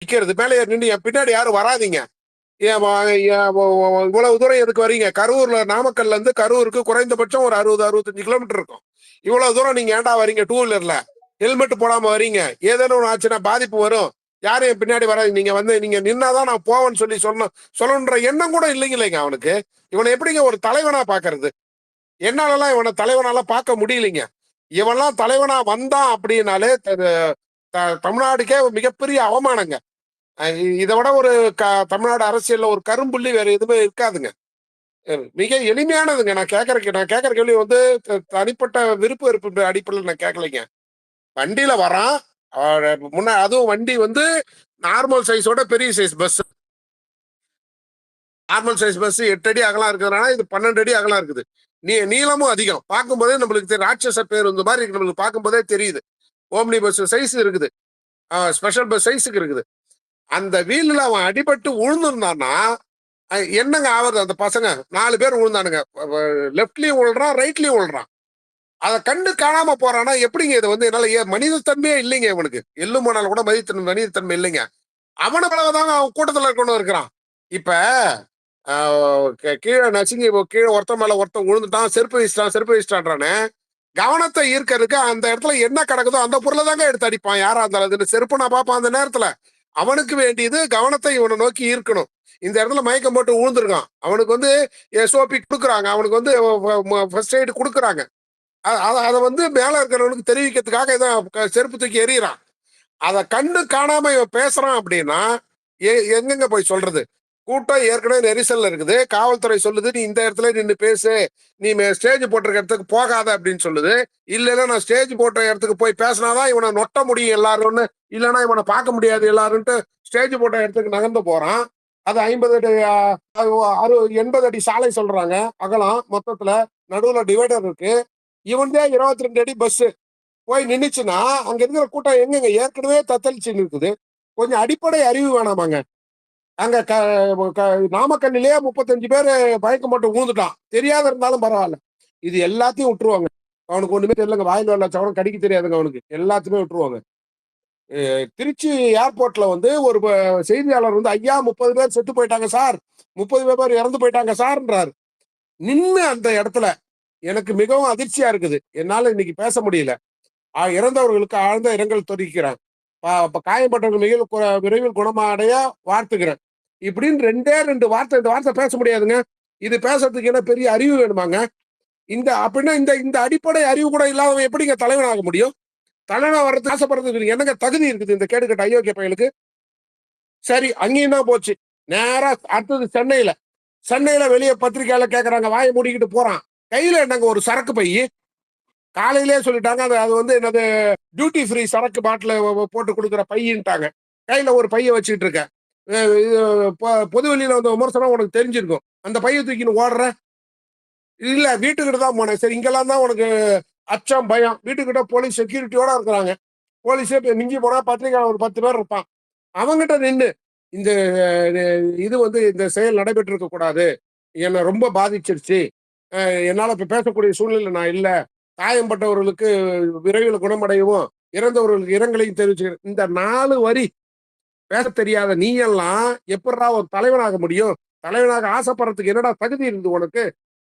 நிக்கிறது, மேலே ஏறி நின்று என் பின்னாடி யாரும் வராதீங்க, இவ்வளவு தூரம் எதுக்கு வரீங்க, கரூர்ல நாமக்கல்ல இருந்து கரூருக்கு குறைந்தபட்சம் ஒரு 60-65 கிலோமீட்டர் இருக்கும், இவ்வளவு தூரம் நீங்க ஏன்டா வரீங்க, டூ வீலர்ல ஹெல்மெட் போடாம வரீங்க, ஏதேனும் ஒன்று ஆச்சுன்னா பாதிப்பு வரும், யாரும் என் பின்னாடி வராது, நீங்க வந்து நீங்க நின்னாதான் நான் போவேன்னு சொல்லணுன்ற எண்ணம் கூட இல்லைங்க அவனுக்கு. இவனை எப்படிங்க ஒரு தலைவனா பாக்குறது? என்னாலலாம் இவனை தலைவனாலாம் பார்க்க முடியலைங்க. இவன்லாம் தலைவனா வந்தான் அப்படின்னாலே தமிழ்நாடுக்கே மிகப்பெரிய அவமானங்க. இதை விட ஒரு தமிழ்நாடு அரசியல்ல ஒரு கரும்புள்ளி வேற எதுவுமே இருக்காதுங்க. மிக எளிமையானதுங்க. நான் கேட்கற கேள்வி வந்து தனிப்பட்ட விருப்ப வெறுப்பு அடிப்படையில் நான் கேட்கலைங்க. வண்டியில வரான், அதுவும் வண்டி வந்து நார்மல் சைஸோட பெரிய size bus. Normal size bus 8 அடி அகலம் இருக்கிறதுனால இது 12 அடி அகலம் இருக்குது. நீளமும் அதிகம். பார்க்கும்போதே நம்மளுக்கு ராட்சச பேர் இந்த மாதிரி நம்மளுக்கு பார்க்கும்போதே தெரியுது. ஓம்னி பஸ் சைஸ் இருக்குது, ஸ்பெஷல் பஸ் சைஸுக்கு இருக்குது. அந்த வீல்ல அவன் அடிபட்டு விழுந்துருந்தான்னா என்னங்க ஆகுறது? அந்த பசங்க 4 பேர் விழுந்தானுங்க, லெப்ட்லயும் விழுறான், ரைட்லயும் விழுறான். அதை கண்டு காணாம போறானா எப்படிங்க? இது வந்து என்னால மனிதத்தன்மையே இல்லைங்க இவனுக்கு. எள்ளும் போனாலும் கூட மனிதத்தன்மை இல்லைங்க. அவனை பலவதாங்க அவன் கூட்டத்துல இருக்கணும் இருக்கிறான். இப்ப கீழே நசுங்கி கீழே ஒருத்தன் மேல ஒருத்தன் விழுந்துட்டான், செருப்பு வீசிட்டான்றானே, கவனத்தை ஈர்க்கறதுக்கு அந்த இடத்துல என்ன கிடக்குதோ அந்த பொருளை தாங்க எடுத்து அடிப்பான் யாரா இருந்தாலும். செருப்பு நான் பார்ப்பான் அந்த நேரத்துல. அவனுக்கு வேண்டியது கவனத்தை இவனை நோக்கி ஈர்க்கணும். இந்த இடத்துல மயக்கம் போட்டு விழுந்துருக்கான், அவனுக்கு வந்து SOP கொடுக்குறாங்க, அவனுக்கு வந்து ஃபர்ஸ்ட் எய்டு கொடுக்குறாங்க. அதை வந்து மேல இருக்கிறவனுக்கு தெரிவிக்கிறதுக்காக இதான் செருப்பு தூக்கி எறிகிறான். அதை கண்டு காணாம இவன் பேசுறான் அப்படின்னா எங்கெங்க போய் சொல்றது? கூட்டம் ஏற்கனவே நெரிசல்ல இருக்குது, காவல்துறை சொல்லுது நீ இந்த இடத்துல நின்று பேசு, நீ ஸ்டேஜ் போட்டிருக்க இடத்துக்கு போகாத அப்படின்னு சொல்லுது. இல்லைன்னா நான் ஸ்டேஜ் போட்ட இடத்துக்கு போய் பேசினாதான் இவனை நொட்ட முடியும் எல்லாரும்னு, இல்லைன்னா இவனை பார்க்க முடியாது எல்லாருன்ட்டு ஸ்டேஜ் போட்ட இடத்துக்கு நகர்ந்து போறான். அது 50 அடி 80 அடி சாலை சொல்றாங்க அகலம், மொத்தத்துல நடுவுல டிவைடர் இருக்கு. இவன்தே 22 அடி பஸ் போய் நின்னுச்சுன்னா அங்க இருக்கிற கூட்டம் எங்கெங்க ஏற்கனவே தத்தளிச்சு இருக்குது. கொஞ்சம் அடிப்படை அறிவு வேணாமாங்க? அங்க நாமக்கல்லிலேயே 35 பேர் பயக்கம் போட்டு ஊந்துட்டான், தெரியாத இருந்தாலும் பரவாயில்ல, இது எல்லாத்தையும் விட்டுருவாங்க. அவனுக்கு ஒண்ணுமே தெரியலங்க, வாயில் வரல சவரம் கடிக்க தெரியாதுங்க அவனுக்கு, எல்லாத்தையுமே விட்டுருவாங்க. திருச்சி ஏர்போர்ட்ல வந்து ஒரு செய்தியாளர் வந்து ஐயா 30 பேர் செத்து போயிட்டாங்க சார், 30 பேர் இறந்து போயிட்டாங்க சார்ன்றாரு. நின்று அந்த இடத்துல எனக்கு மிகவும் அதிர்ச்சியா இருக்குது. என்னால இன்னைக்கு பேச முடியல. இறந்தவர்களுக்கு ஆழ்ந்த இரங்கல் தெரிவிக்கிறேன், காயப்பட்டவர்கள் மிக விரைவில் குணமடைய வாழ்த்துக்கிறேன் இப்படின்னு 2 வார்த்தை. இந்த வார்த்தை பேச முடியாதுங்க. இது பேசுறதுக்கு என்ன பெரிய அறிவு வேணுமாங்க? அப்படின்னா இந்த அடிப்படை அறிவு கூட இல்லாதவன் எப்படிங்க தலைவனாக முடியும்? தலைவனா வர்றதுக்கு ஆசைப்படுறதுக்கு என்னங்க தகுதி இருக்குது இந்த கேடுகட்ட அயோக்கிய பயலுக்கு? சரி, அங்கேயும் தான் போச்சு. நேரா அடுத்தது சென்னையில வெளியே பத்திரிகையால கேட்கறாங்க, வாயை மூடிக்கிட்டு போறான். கையில என்னங்க ஒரு சரக்கு பை, காலையிலே சொல்லிட்டாங்க அது வந்து என்னது டியூட்டி ஃப்ரீ சரக்கு பாட்டில போட்டு கொடுக்குற பையின்ட்டாங்க. கையில ஒரு பைய வச்சுக்கிட்டு இருக்க, பொதுவெளியில வந்து விமர்சனம் உனக்கு தெரிஞ்சிருக்கும். அந்த பைய தூக்கின்னு ஓடுற, இல்ல வீட்டுக்கிட்ட தான் போனேன். சரி, இங்கெல்லாம் தான் உனக்கு அச்சம் பயம், வீட்டுக்கிட்ட போலீஸ் செக்யூரிட்டியோட இருக்கிறாங்க. போலீஸே மிஞ்சி போனா பத்திரிகை ஒரு 10 பேர் இருப்பான். அவங்கிட்ட நின்று இந்த இது வந்து இந்த செயல் நடைபெற்று இருக்க கூடாது, என்னை ரொம்ப பாதிச்சிருச்சு, என்னால இப்ப பேசக்கூடிய சூழ்நிலை நான் இல்ல, காயம்பட்டவர்களுக்கு விரைவில் குணமடையவும் இறந்தவர்களுக்கு இரங்கலையும் தெரிவிச்சுக்கிறேன். இந்த 4 வரி பேச தெரியாத நீ எல்லாம் எப்படா ஒரு தலைவனாக முடியும்? தலைவனாக ஆசைப்படுறதுக்கு என்னடா தகுதி இருந்து உனக்கு?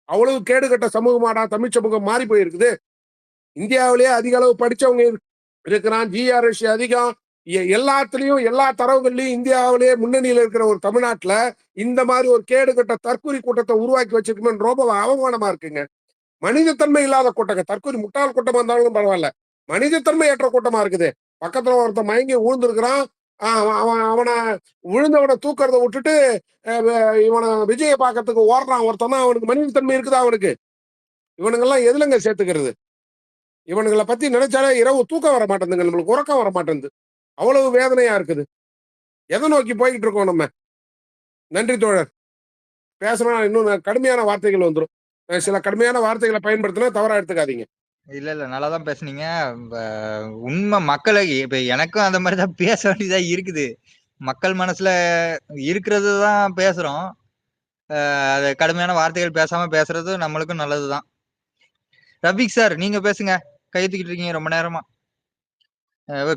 அவ்வளவு கேடுகட்ட சமூகமாடா தமிழ் சமூகம் மாறி போயிருக்குது. இந்தியாவிலேயே அதிக அளவு படிச்சவங்க இருக்கிறான், GRS அதிகம், எல்லாத்துலயும் எல்லா தரவுகள்லயும் இந்தியாவிலேயே முன்னணியில இருக்கிற ஒரு தமிழ்நாட்டுல இந்த மாதிரி ஒரு கேடுகட்ட தற்கொலை கூட்டத்தை உருவாக்கி வச்சிருக்குன்னு ரொம்ப அவமானமா இருக்குங்க. மனிதத்தன்மை இல்லாத கூட்டங்க, தற்கொலை முட்டாள் கூட்டமா இருந்தாலும் பரவாயில்ல, மனிதத்தன்மை ஏற்ற கூட்டமா இருக்குது. பக்கத்துல ஒருத்தன் மயங்கி விழுந்திருக்கிறான், அவனை விழுந்தவனை தூக்கறத விட்டுட்டு இவனை விஜய பாக்கிறதுக்கு ஓடுறான் ஒருத்தனா, அவனுக்கு மனிதத்தன்மை இருக்குதா? அவனுக்கு இவனுங்கெல்லாம் எதுலங்க சேர்த்துக்கிறது? இவனுங்களை பத்தி நினைச்சாலே இரவு தூக்கம் வர மாட்டேங்குதுங்க, நம்மளுக்கு உறக்கம் வர மாட்டேங்குது, அவ்வளவு வேதனையா இருக்குது. எதை நோக்கி போய்கிட்டு இருக்கோம் நம்ம? நன்றி தோழர். பேசணும் இன்னும் கடுமையான வார்த்தைகள் வந்துடும், சில கடுமையான வார்த்தைகளை பயன்படுத்தினா தவறா எடுத்துக்காதீங்க. இல்ல நல்லாதான் பேசுனீங்க. உண்மை மக்களை இப்ப எனக்கும் அந்த மாதிரிதான் பேச வேண்டியதா இருக்குது. மக்கள் மனசுல இருக்கிறது தான் பேசுறோம். அது கடுமையான வார்த்தைகள் பேசாம பேசுறது நம்மளுக்கும் நல்லதுதான். ரபிக் சார், நீங்க பேசுங்க, கை தூக்கிட்டு இருக்கீங்க ரொம்ப நேரமா.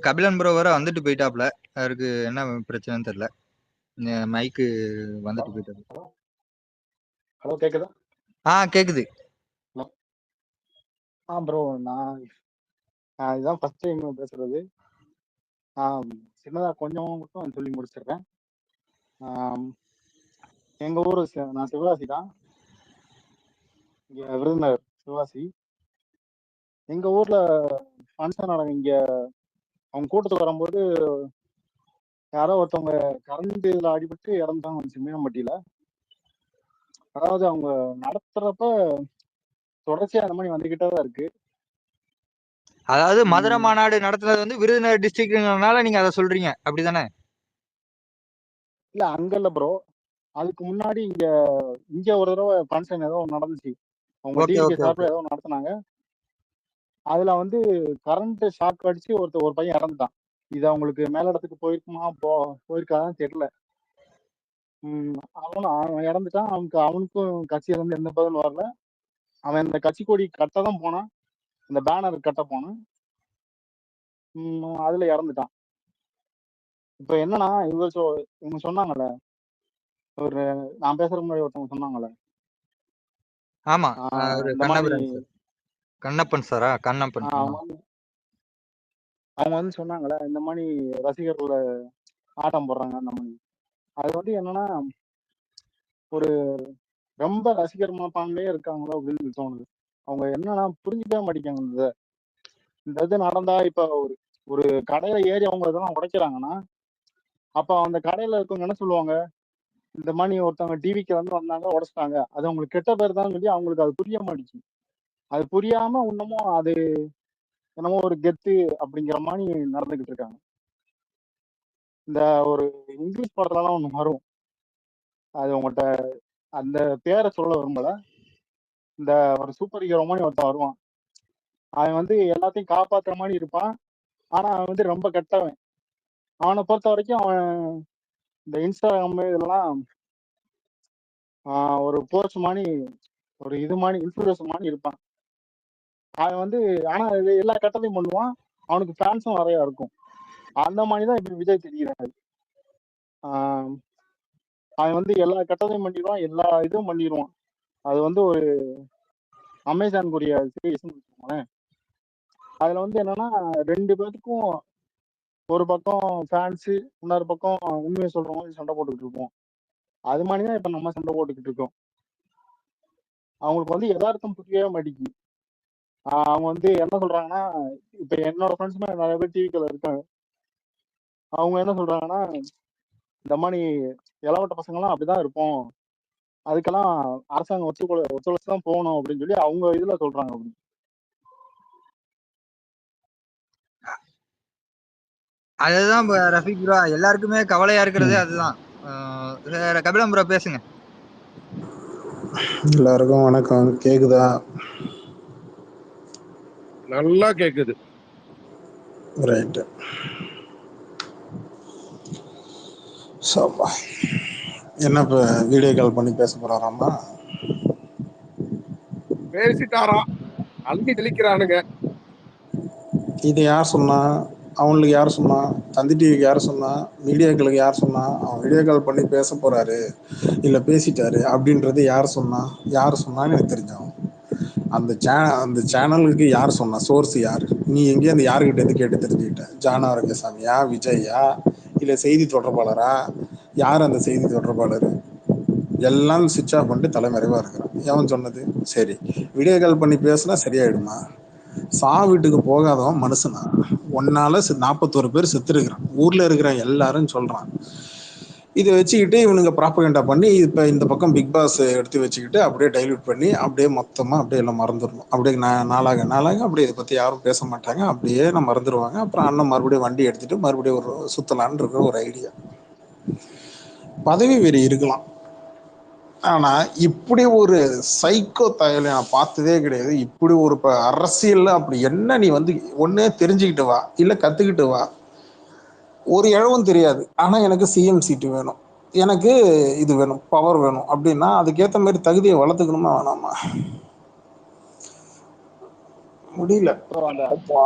கபிலன் ப்ரோ வேற வந்துட்டு போயிட்டாப்ல. அவருக்கு என்ன பிரச்சனைன்னு தெரியல. மைக்கு வந்துட்டு போயிட்டாரு. ஹலோ ஹலோ கேக்குதா? கேக்குது. ப்ரோ நான் இதுதான் ஃபர்ஸ்ட் டைம் பேசுறது. சின்னதா கொஞ்சம் மட்டும் சொல்லி முடிச்சிடுறேன். எங்க ஊரு நான் சிவகாசி தான், இங்க விருதுநகர் சிவகாசி. எங்க ஊர்ல ஃபங்க்ஷன் நடக்கும். இங்க அவங்க கூட்டத்துக்கு வரும்போது யாரோ ஒருத்தவங்க கரண்ட் இதுல அடிபட்டு இறந்துட்டாங்க சிம்மியம்பட்டியில. அதாவது அவங்க நடத்துறப்ப தொடர்ச்சியா அந்த மாதிரி வந்துகிட்டே தான் இருக்கு. அதாவது மதுரை மாநாடு நடத்துனது வந்து விருதுநகர் டிஸ்ட்ரிக்ட்னால நீங்க அதை சொல்றீங்க, அப்படிதானே? இல்ல அங்க இல்ல ப்ரோ, அதுக்கு முன்னாடி இங்க ஒரு தடவை ஃபங்க்ஷன் ஏதோ நடந்துச்சு. அவங்க டிவிக்கு சார்பில் ஏதோ நடத்துனாங்க. அதுல வந்து கரண்ட் ஷாக் அடிச்சு ஒரு பையன் இறந்துட்டான். இது அவங்களுக்கு மேல இடத்துக்கு போயிருக்குமா போயிருக்காதான் தெரியல. அவன் இறந்துட்டான். அவனுக்கும் கட்சியில இருந்து எந்த பதிலும் வரல. அவன் இந்த கட்சி கொடி கட்ட தான் போனான், இந்த பேனர் கட்ட போனான். அதுல இறந்துட்டான். இப்ப என்னன்னா இவங்க சொன்னாங்கல்ல, ஒரு நான் பேசுறதுக்கு முன்னாடி ஒருத்தவங்க சொன்னாங்கல்ல. ஆமா, இந்த மாதிரி கண்ணப்பன் சாரா? கண்ணப்பன். அவங்க வந்து சொன்னாங்கல்ல, இந்த மாதிரி ரசிகர்கள ஆட்டம் போடுறாங்க. அந்த மாதிரி அது வந்து என்னன்னா, ஒரு ரொம்ப ரசிகர் மனப்பான்மையே இருக்காங்களோ அப்படின்னு தோணுது. அவங்க என்னன்னா புரிஞ்சுக்கவே மாட்டேங்காங்க. இந்த இது நடந்தா இப்ப ஒரு கடையில ஏறி அவங்க இதெல்லாம் உடைக்கிறாங்கன்னா, அப்ப அந்த கடையில இருக்கவங்க என்ன சொல்லுவாங்க, இந்த மாதிரி ஒருத்தவங்க டிவிக்கு வந்து வந்தாங்க உடைச்சிட்டாங்க, அது அவங்களுக்கு கெட்ட பேர் தான் சொல்லி அவங்களுக்கு அது புரிய மாட்டேங்குது. அது புரியாம இன்னமும் அது என்னமோ ஒரு கெத்து அப்படிங்கிற மாதிரி நடந்துகிட்டு இருக்காங்க. இந்த ஒரு இங்கிலீஷ் படத்துலலாம் ஒண்ணு வரும், அது உங்கள்கிட்ட அந்த பேரை சொல்ல விரும்பல. இந்த ஒரு சூப்பர் ஹீரோ மாதிரி ஒருத்தன் வருவான். அவன் வந்து எல்லாத்தையும் காப்பாத்துற மாதிரி இருப்பான், ஆனா அவன் வந்து ரொம்ப கெட்டவன். அவனை பொறுத்த வரைக்கும் அவன் இந்த இன்ஸ்டாகிராம் இதெல்லாம் ஒரு போஸ்ட் மாதிரி, ஒரு இது மாதிரி இன்ஃபுளுசர் மாதிரி இருப்பான். அவன் வந்து ஆனா எல்லா கட்டத்தையும் பண்ணுவான், அவனுக்கு ஃபேன்ஸும் நிறைய இருக்கும். அந்த மாதிரிதான் இப்ப விஜய் தெரிகிறாரு. அவன் வந்து எல்லா கட்டத்தையும் பண்ணிடுவான், எல்லா இதுவும் பண்ணிடுவான். அது வந்து ஒரு அமேசானுக்குரிய சீரியஸ்ன்னு வச்சுக்கோங்களேன். அதுல வந்து என்னன்னா, ரெண்டு பேத்துக்கும் ஒரு பக்கம் ஃபேன்ஸு, இன்னொரு பக்கம் உண்மையை சொல்ற மாதிரி சண்டை போட்டுக்கிட்டு இருப்போம். அது மாதிரிதான் இப்ப நம்ம சண்டை போட்டுக்கிட்டு இருக்கோம். அவங்களுக்கு வந்து யதார்த்தம் புரியவே மாட்டேங்குது. அவங்க வந்து என்ன சொல்றாங்கன்னா, இப்ப என்னோட ஃப்ரெண்ட்ஸுமே நிறைய பேர் டிவிக்கில் இருக்காங்க. அவங்க என்ன சொல்றாங்கன்னா, இந்த மாதிரி இளவட்ட பசங்கள்லாம் அப்படிதான் இருப்போம், அதுக்கெல்லாம் அரசாங்கம் ஒத்துழைச்சு தான் போகணும் அப்படின்னு சொல்லி அவங்க இதுல சொல்றாங்க. அப்படி அதுதான் ரஃபீக் ப்ரோ, எல்லாருக்குமே கவலையா இருக்கிறது அதுதான். கபிலம் ப்ரோ பேசுங்க. எல்லாருக்கும் வணக்கம். கேக்குதா? நல்லா கேக்குது. ரைட். சப்பா, என்ன இப்ப வீடியோ கால் பண்ணி பேச போறாராமா? பேசிட்டாரா? அள்ளி தெளிக்கிறானுங்க. இது யார் சொன்னா? அவனுக்கு யார் சொன்னா? தந்தி டிவிக்கு யார் சொன்னா? மீடியாக்களுக்கு யார் சொன்னா? அவன் வீடியோ கால் பண்ணி பேச போறாரு, இல்ல பேசிட்டாரு அப்படின்றது யார் சொன்னா? யார் சொன்னான்னு எனக்கு தெரிஞ்சாகும். அந்த சேனலுக்கு யார் சொன்னா? சோர்ஸ் யார்? நீ எங்கேயும் அந்த யாருக்கிட்ட இருந்து கேட்டு தெரிஞ்சுக்கிட்ட? ஜானா ரங்கசாமியா, விஜயா, இல்லை செய்தி தொடர்பாளரா? யார் அந்த செய்தி தொடர்பாளர்? எல்லாம் சுவிட்ச் ஆஃப் பண்ணிட்டு தலைமறைவா இருக்கிறான். எவன் சொன்னது? சரி, வீடியோ கால் பண்ணி பேசினா சரியாயிடுமா? வீட்டுக்கு போகாதவன் மனுஷனா? ஒன்னால 41 பேர் செத்து இருக்கிறான், ஊர்ல இருக்கிற எல்லாரும் சொல்றான். இதை வச்சுக்கிட்டு இவனுங்க ப்ராப்பகண்டா பண்ணி இப்போ இந்த பக்கம் பிக் பாஸ் எடுத்து வச்சுக்கிட்டு அப்படியே டைல்யூட் பண்ணி அப்படியே மொத்தமாக அப்படியே எல்லாம் மறந்துடணும். அப்படியே நாளாக நாளாக அப்படியே இதை பற்றி யாரும் பேச மாட்டாங்க, அப்படியே நான் மறந்துடுவாங்க. அப்புறம் அண்ணன் மறுபடியும் வண்டி எடுத்துட்டு மறுபடியும் ஒரு சுற்றலான்னு இருக்கிற ஒரு ஐடியா. பதவி வெறி இருக்கலாம், ஆனால் இப்படி ஒரு சைக்கோ தயலை நான் பார்த்ததே கிடையாது. இப்படி ஒரு அரசியலில் அப்படி என்ன, நீ வந்து ஒன்றே தெரிஞ்சுக்கிட்டு வா, இல்லை கற்றுக்கிட்டு வா. ஒரு இழவும் தெரியாது, ஆனால் எனக்கு சிஎம் சீட்டு வேணும், எனக்கு இது வேணும், பவர் வேணும் அப்படின்னா அதுக்கேற்ற மாதிரி தகுதியை வளர்த்துக்கணுமா வேணாமா? முடியல. ப்ரோ அந்த அப்பா,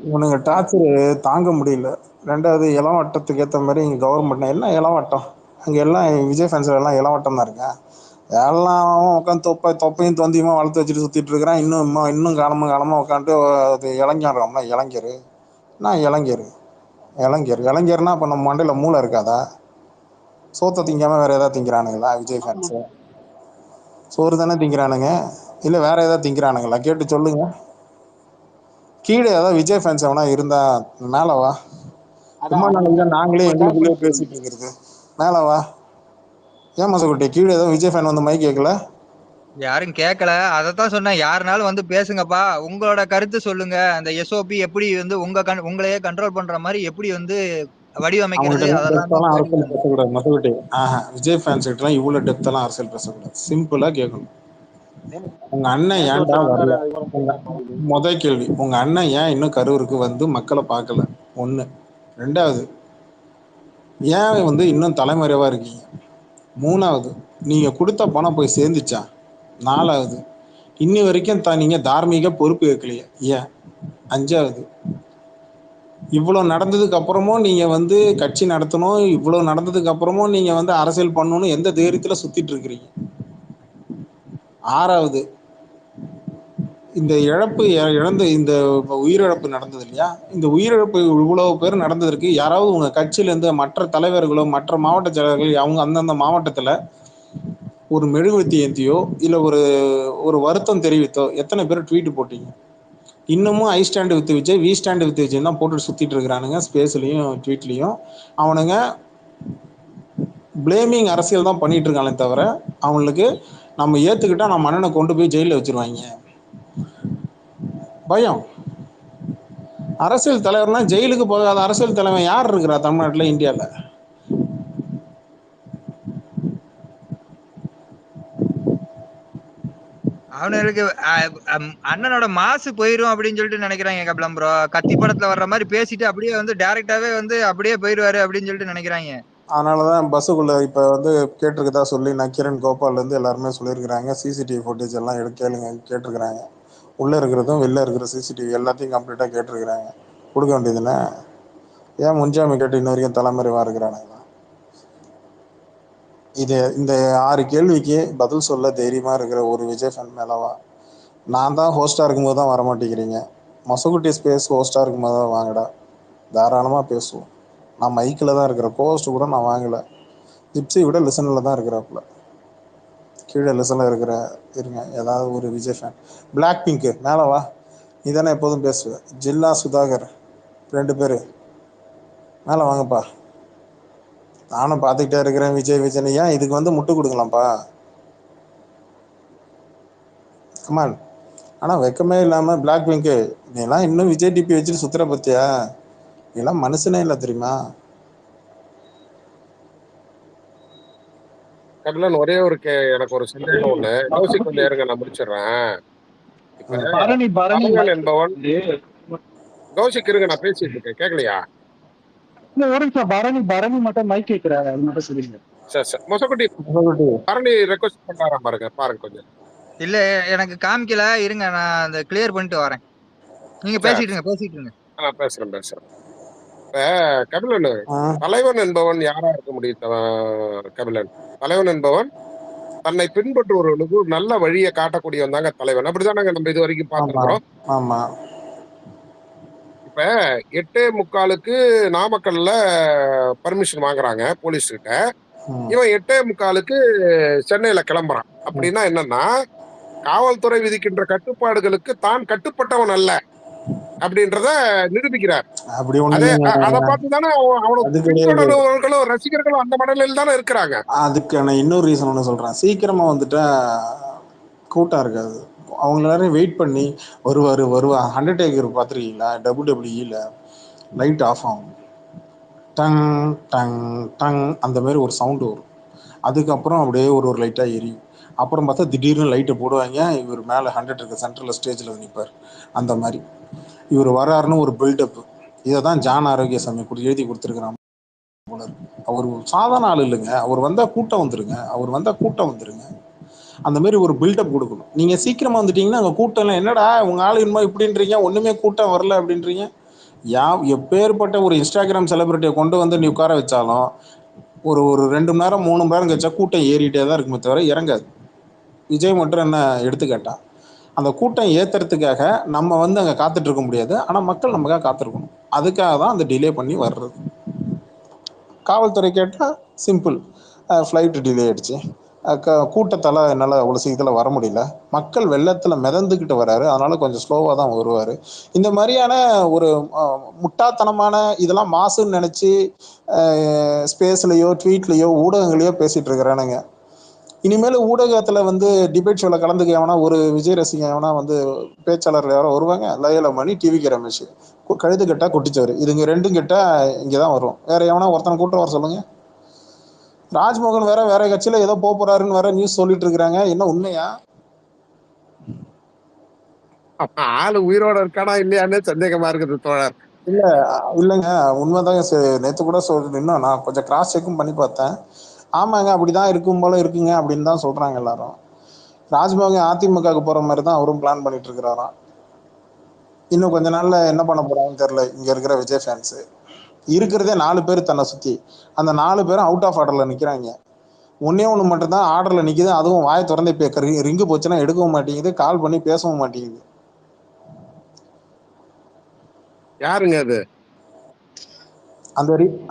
இவனுங்க டார்ச்சர் தாங்க முடியல. ரெண்டாவது இளவட்டத்துக்கு ஏற்ற மாதிரி இங்கே கவர்மெண்ட் என்ன இளவட்டம், அங்கே எல்லாம் விஜய் ஃபேன்ஸ் எல்லாம் இளவட்டம் தான் இருக்கேன். எல்லாம் உட்காந்து தொப்பையும் தொந்தியுமா வளர்த்து வச்சுட்டு சுற்றிட்டு இருக்கிறான். இன்னும் காலமாக உட்காந்துட்டு அது இளைஞர்ல இளைஞர். நான் இளைஞர்னா இப்போ நம்ம மண்டையில் மூளை இருக்காதா? சோத்தை திங்காம வேற ஏதாவது திங்கிறானுங்களா விஜய் ஃபேன்ஸு? சோறு தானே திங்கிறானுங்க, இல்லை வேற ஏதாவது திங்கிறானுங்களா? கேட்டு சொல்லுங்க. கீழே ஏதாவது விஜய் ஃபேன்ஸ் எவனா இருந்தா மேலே வா. அதான் சும்மா அவங்க நாங்களே அவங்க ஷேர் எங்களுக்குள்ளேயே பண்ணி சொல்லுங்க. பேசிட்டு இருக்கிறது. மேலே வா. ஏன் மசக்குட்டி கீழே ஏதோ விஜய் ஃபேன் வந்து மைக் கேட்கல? யாரும் கேட்கல, அதத்தான் சொன்னேன். யாருனாலும் வந்து பேசுங்கப்பா, உங்களோட கருத்து சொல்லுங்க. அந்த எஸ்ஓபி எப்படி வந்து உங்களையே கண்ட்ரோல் பண்ற மாதிரி எப்படி வந்து வடிவமைக்கிறது, அவங்ககிட்ட அதெல்லாம் தான் டெப்த்தெல்லாம் அரசியல் பேசுங்க. பேசக்கூடாது மசக்குட்டி. விஜய் ஃபேன்ஸ் கிட்டலாம் இவ்வளோ டெப்த்தெல்லாம் அரசியல் பேசக்கூடாது. சிம்பிளாக கேட்கணும். உங்க அண்ணன் நேத்து ஏன்டா ஒருத்தர் வந்தாரு, வரல? அதுக்கப்புறம் உங்க போயிட்டாரு அவரு. முதல் கேள்வி, உங்க அண்ணன் ஏன் இன்னும் கரூருக்கு வந்து மக்களை பார்க்கல? ஒன்று. ரெண்டாவது, ஏன் வந்து இன்னும் தலைமறைவா இருக்கீங்க? மூணாவது, நீங்க கொடுத்த பணம் போய் சேர்ந்துச்சா? நாலாவது, இன்னி வரைக்கும் நீங்க தார்மீக பொறுப்பு ஏற்கலையே, ஏன்? அஞ்சாவது, இவ்வளோ நடந்ததுக்கு அப்புறமும் நீங்க வந்து கட்சி நடத்தணும், இவ்வளோ நடந்ததுக்கு அப்புறமும் நீங்க வந்து அரசியல் பண்ணணும்னு எந்த தைரியத்துல சுத்திட்டு இருக்கிறீங்க? ஆறாவது, இந்த இழப்பு இழந்து இந்த உயிரிழப்பு நடந்தது இல்லையா, இந்த உயிரிழப்பு இவ்வளவு பேர் நடந்ததற்கு யாராவது உங்க கட்சியிலேருந்து மற்ற தலைவர்களோ மற்ற மாவட்ட செயலர்கள் அவங்க அந்தந்த மாவட்டத்தில் ஒரு மெழுகுவர்த்தி ஏந்தியோ இல்லை ஒரு ஒரு வருத்தம் தெரிவித்தோ எத்தனை பேர் ட்வீட் போட்டீங்க? இன்னமும் I stand with Vijay, we stand with Vijay தான் போட்டு சுற்றிட்டு இருக்கிறானுங்க ஸ்பேஸ்லையும் ட்வீட்லையும். அவனுங்க பிளேமிங் அரசியல் தான் பண்ணிட்டு இருக்கானே தவிர அவங்களுக்கு நம்ம ஏற்றுக்கிட்டா நம்ம அண்ணனை கொண்டு போய் ஜெயிலில் வச்சிருவாங்க பயம். அரசியல் தலைவர்னா ஜெயிலுக்கு போகாத அரசியல் தலைவன் யார் இருக்கிறா தமிழ்நாட்டில், இந்தியாவில்? அவனுக்கு அண்ணனோட மாசு போயிரும் அப்படின்னு சொல்லிட்டு நினைக்கிறாங்க கபிலம் ப்ரோ. கத்தி படத்துல வர்ற மாதிரி பேசிட்டு அப்படியே வந்து டைரக்டாவே வந்து அப்படியே போயிருவாரு அப்படின்னு சொல்லிட்டு நினைக்கிறாங்க. அதனால தான் பஸ்ஸுக்குள்ளே இப்போ வந்து கேட்டிருக்கதா சொல்லி நக்கீரன் கோபால்லேருந்து எல்லாருமே சொல்லியிருக்கிறாங்க. சிசிடிவி ஃபுட்டேஜ் எல்லாம் கேளுங்க கேட்டிருக்கிறாங்க. உள்ளே இருக்கிறதும் வெளில இருக்கிற சிசிடிவி எல்லாத்தையும் கம்ப்ளீட்டாக கேட்டிருக்கிறாங்க. கொடுக்க வேண்டியதுன்னு ஏன் முன்ஜாமீன் கேட்டு இன்ன வரைக்கும் தலைமறைவாக இருக்கிறானுங்களா? இந்த 6 கேள்விக்கு பதில் சொல்ல தைரியமாக இருக்கிற ஒரு விஜய் ஃபேன் மேலவா? நான் தான் ஹோஸ்ட்டாக இருக்கும்போது தான் வரமாட்டேங்கிறீங்க. மொசகுட்டி ஸ்பேஸ் ஹோஸ்ட்டாக இருக்கும்போது தான் வாங்கடா, தாராளமாக பேசுவோம். நான் மைக்கில் தான் இருக்கிறேன், கோஸ்ட் கூட நான் வாங்கலை. ஜிப்ஸி விட லிசனில் தான் இருக்கிறாப்புல. கீழே லிசனில் இருக்கிற இருங்க ஏதாவது ஒரு விஜய் ஃபேன். பிளாக் பிங்க்கு மேலே வா. நீ தானே எப்போதும் பேசுவேன். ஜில்லா சுதாகர் 2 பேர் மேலே வாங்கப்பா. நானும் பார்த்துக்கிட்டே இருக்கிறேன் விஜய் விஜய். ஏன் இதுக்கு வந்து முட்டு கொடுக்கலாம்ப்பா, கமான். ஆனால் வெக்கமே இல்லாமல் பிளாக் பிங்க்கு நீலாம் இன்னும் விஜய் டிபி வச்சுட்டு சுற்றுற பற்றியா? நீலாம் மனுஷனே இல்லை தெரியுமா? கபிலன் ஒரே ஒரு எனக்கு ஒரு சந்தேகம் ஒண்ணு. கௌசிக் கொஞ்சம் இருங்க, நான் முடிச்சிடுறேன். இப்ப பரணி பரணி தலைவன் என்பவன் கௌசிக் இருங்க, நான் பேசிட்டு இருக்கேன், கேட்கலையா? ஒரு நிமிஷம், பரணி பரணி மட்டும் மைக் கேட்கிறாரு, அது மட்டும் சொல்லுங்க. சரி சரி, மொசக்குட்டி பரணி ரெக்வஸ்ட் பண்றாராம் பாருங்க, பாருங்க கொஞ்சம். இல்ல எனக்கு காமிக்கல, இருங்க நான் அந்த கிளியர் பண்ணிட்டு வரேன். நீங்க சரி பேசிட்டு இருங்க. நான் பேசுறேன். இப்ப கபிலன், தலைவன் என்பவன் யாரா இருக்க முடியும்? கபிலன், தலைவன் என்பவன் தன்னை பின்பற்றுவர்களுக்கு ஒரு நல்ல வழியை காட்டக்கூடியவன் தாங்க தலைவன். அப்படிதானங்க நம்ம இது வரைக்கும் பார்த்திருக்கிறோம். ஆமா. இப்ப 8:45 நாமக்கல்ல பர்மிஷன் வாங்குறாங்க போலீஸ் கிட்ட. இவன் 8:45 சென்னையில கிளம்புறான். அப்படின்னா என்னன்னா, காவல்துறை விதிக்கின்ற கட்டுப்பாடுகளுக்கு தான் கட்டுப்பட்டவன் அல்ல அப்படின்றத நிரூபிக்கிறார். அப்படி அதே ஒண்ணு அதை பார்த்துதானே அவனுக்கு அது கிடையாது. பின்தொடர்பவர்களும் ரசிகர்களும் அந்த மனநிலையில் தானே இருக்கிறாங்க. அதுக்கான இன்னொரு ரீசன் ஒன்று சொல்கிறேன். சீக்கிரமாக வந்துட்டா கூட்டம் இருக்காது. அவங்க எல்லாரும் வெயிட் பண்ணி வருவா. அண்டர்டேக்கர் பார்த்துருக்கீங்களா? WWE லைட் ஆஃப் ஆகும், டங் டங் டங் அந்த மாதிரி ஒரு சவுண்டு வரும். அதுக்கப்புறம் அப்படியே ஒரு லைட்டாக எரியும். அப்புறம் பார்த்தா திடீர்னு லைட்டை போடுவாங்க. இவர் மேலே 100 இருக்க சென்ட்ரலில் ஸ்டேஜில் நிற்பார். அந்த மாதிரி இவர் வராருன்னு ஒரு பில்டப். இதை தான் ஜான் ஆரோக்கியசாமி எழுதி கொடுத்துருக்குறான். அவர் சாதாரண ஆள் இல்லைங்க. அவர் வந்தால் கூட்டம் வந்துருங்க. அந்த மாதிரி ஒரு பில்டப் கொடுக்கணும். நீங்க சீக்கிரமா வந்துட்டீங்கன்னா அங்க கூட்டம் இல்லை. என்னடா உங்க ஆளு இன்னும் இப்படின்றீங்க, ஒண்ணுமே கூட்டம் வரல அப்படின்றீங்க. எப்பேற்பட்ட ஒரு இன்ஸ்டாகிராம் செலிபிரிட்டியை கொண்டு வந்து நீ உட்கார வச்சாலும் ஒரு ஒரு 2 மணி நேரம் 3 மணி நேரம் கழிச்சா கூட்டம் ஏறிட்டே தான் இருக்குமே தவிர இறங்காது. விஜய் மட்டும் என்ன எடுத்துக்காட்டா? அந்த கூட்டம் ஏத்துறதுக்காக நம்ம வந்து அங்கே காத்துட்டு இருக்க முடியாது. ஆனால் மக்கள் நமக்காக காத்திருக்கணும். அதுக்காக தான் அந்த டிலே பண்ணி வர்றது. காவல்துறை கேட்டால் சிம்பிள், ஃப்ளைட்டு டிலே ஆயிடுச்சு, கூட்டத்தால் என்னால் அவ்வளோ சீக்கிரத்தில் வர முடியல, மக்கள் வெள்ளத்தில் மிதந்துக்கிட்டு வராரு, அதனால கொஞ்சம் ஸ்லோவாக தான் வருவார். இந்த மாதிரியான ஒரு முட்டாத்தனமான இதெல்லாம் மாசுன்னு நினச்சி ஸ்பேஸ்லேயோ ட்வீட்லேயோ ஊடகங்களையோ பேசிகிட்டு இருக்கிறானுங்க. இனிமேல் ஊடகத்தில் வந்து டிபேட் ஷோவில் கலந்துக்க எவனா ஒரு விஜய் ரசிகன் எவனா வந்து பேச்சாளர் யாரோ வருவாங்க? லயோலா மணி, டிவிகே ரமேஷ், கழுத்து கெட்டா குட்டிச்சவர், இதுங்க ரெண்டும் கெட்டா இங்கே தான் வரும். வேற எவனா ஒருத்தனை கூட்டம் வர சொல்லுங்க. ராஜ்மோகன் வேற கட்சியில் ஏதோ போறாருன்னு வேற நியூஸ் சொல்லிட்டு இருக்கிறாங்க. என்ன உண்மையா? ஆளு உயிரோட இருக்கானா இல்லையான்னு சந்தேகமா இருக்குது தோழர். இல்லைங்க, உண்மைதாங்க. நேற்று கூட இன்னும் நான் கொஞ்சம் கிராஸ் செக்கும் பண்ணி பார்த்தேன். ஆமாங்க, அப்படிதான் இருக்கும் போல இருக்குங்க அப்படின்னு தான் சொல்றாங்க எல்லாரும். ராஜ்மோகன் அதிமுகவுக்கு போற மாதிரி தான் அவரும் பிளான் பண்ணிட்டு இருக்கிறாராம். இன்னும் கொஞ்ச நாள்ல என்ன பண்ண போறாங்கன்னு தெரியல. இங்க இருக்கிற விஜய் ஃபேன்ஸ் இருக்கிறதே 4 பேர் தன்னை சுத்தி, அந்த 4 பேரும் அவுட் ஆஃப் ஆர்டர்ல நிக்கிறாங்க. ஒன்னே ஒன்று மட்டும் தான் ஆர்டர்ல நிக்குது, அதுவும் வாயை திறந்து இப்போ ரிங்கு போச்சுன்னா எடுக்கவும் மாட்டேங்குது, கால் பண்ணி பேசவும் மாட்டேங்குது. யாருங்க அது?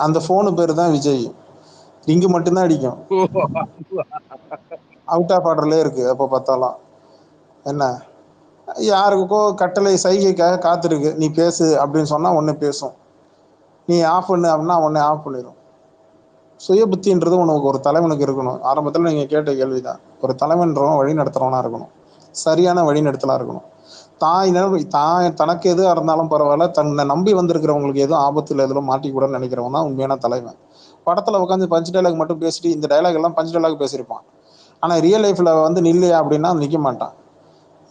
அந்த போனு பேரு தான் விஜய். ரிங்கு மட்டும்தான் அடிக்கும், அவுட் ஆஃப் ஆர்டர்லேயே இருக்கு. எப்போ பார்த்தாலும் என்ன, யாருக்கோ கட்டளை சைகைக்காக காத்திருக்கு. நீ பேசு அப்படின்னு சொன்னா ஒன்னு பேசும், நீ ஆஃப் பண்ணு அப்படின்னா உடனே ஆஃப் பண்ணிடும். சுய புத்தின்றது உனக்கு ஒரு தலைவனுக்கு இருக்கணும். ஆரம்பத்தில் நீங்கள் கேட்ட கேள்விதான். ஒரு தலைவன்றவன் வழி நடத்துறவனா இருக்கணும், சரியான வழி நடத்தலாம் இருக்கணும். தனக்கு எதுவாக இருந்தாலும் பரவாயில்ல, தன்னை நம்பி வந்திருக்கிறவங்களுக்கு எதுவும் ஆபத்தில் எதிலும் மாட்டிக்கூடன்னு நினைக்கிறவன் தான் உண்மையான தலைவன். படத்தில் உட்காந்து பஞ்ச் டைலாக் மட்டும் பேசிட்டு, இந்த டைலாக் எல்லாம் பஞ்ச் டைலாக் பேசியிருப்பான், ஆனால் ரியல் லைஃப்பில் வந்து நில்லையா அப்படின்னா நிற்க மாட்டான்.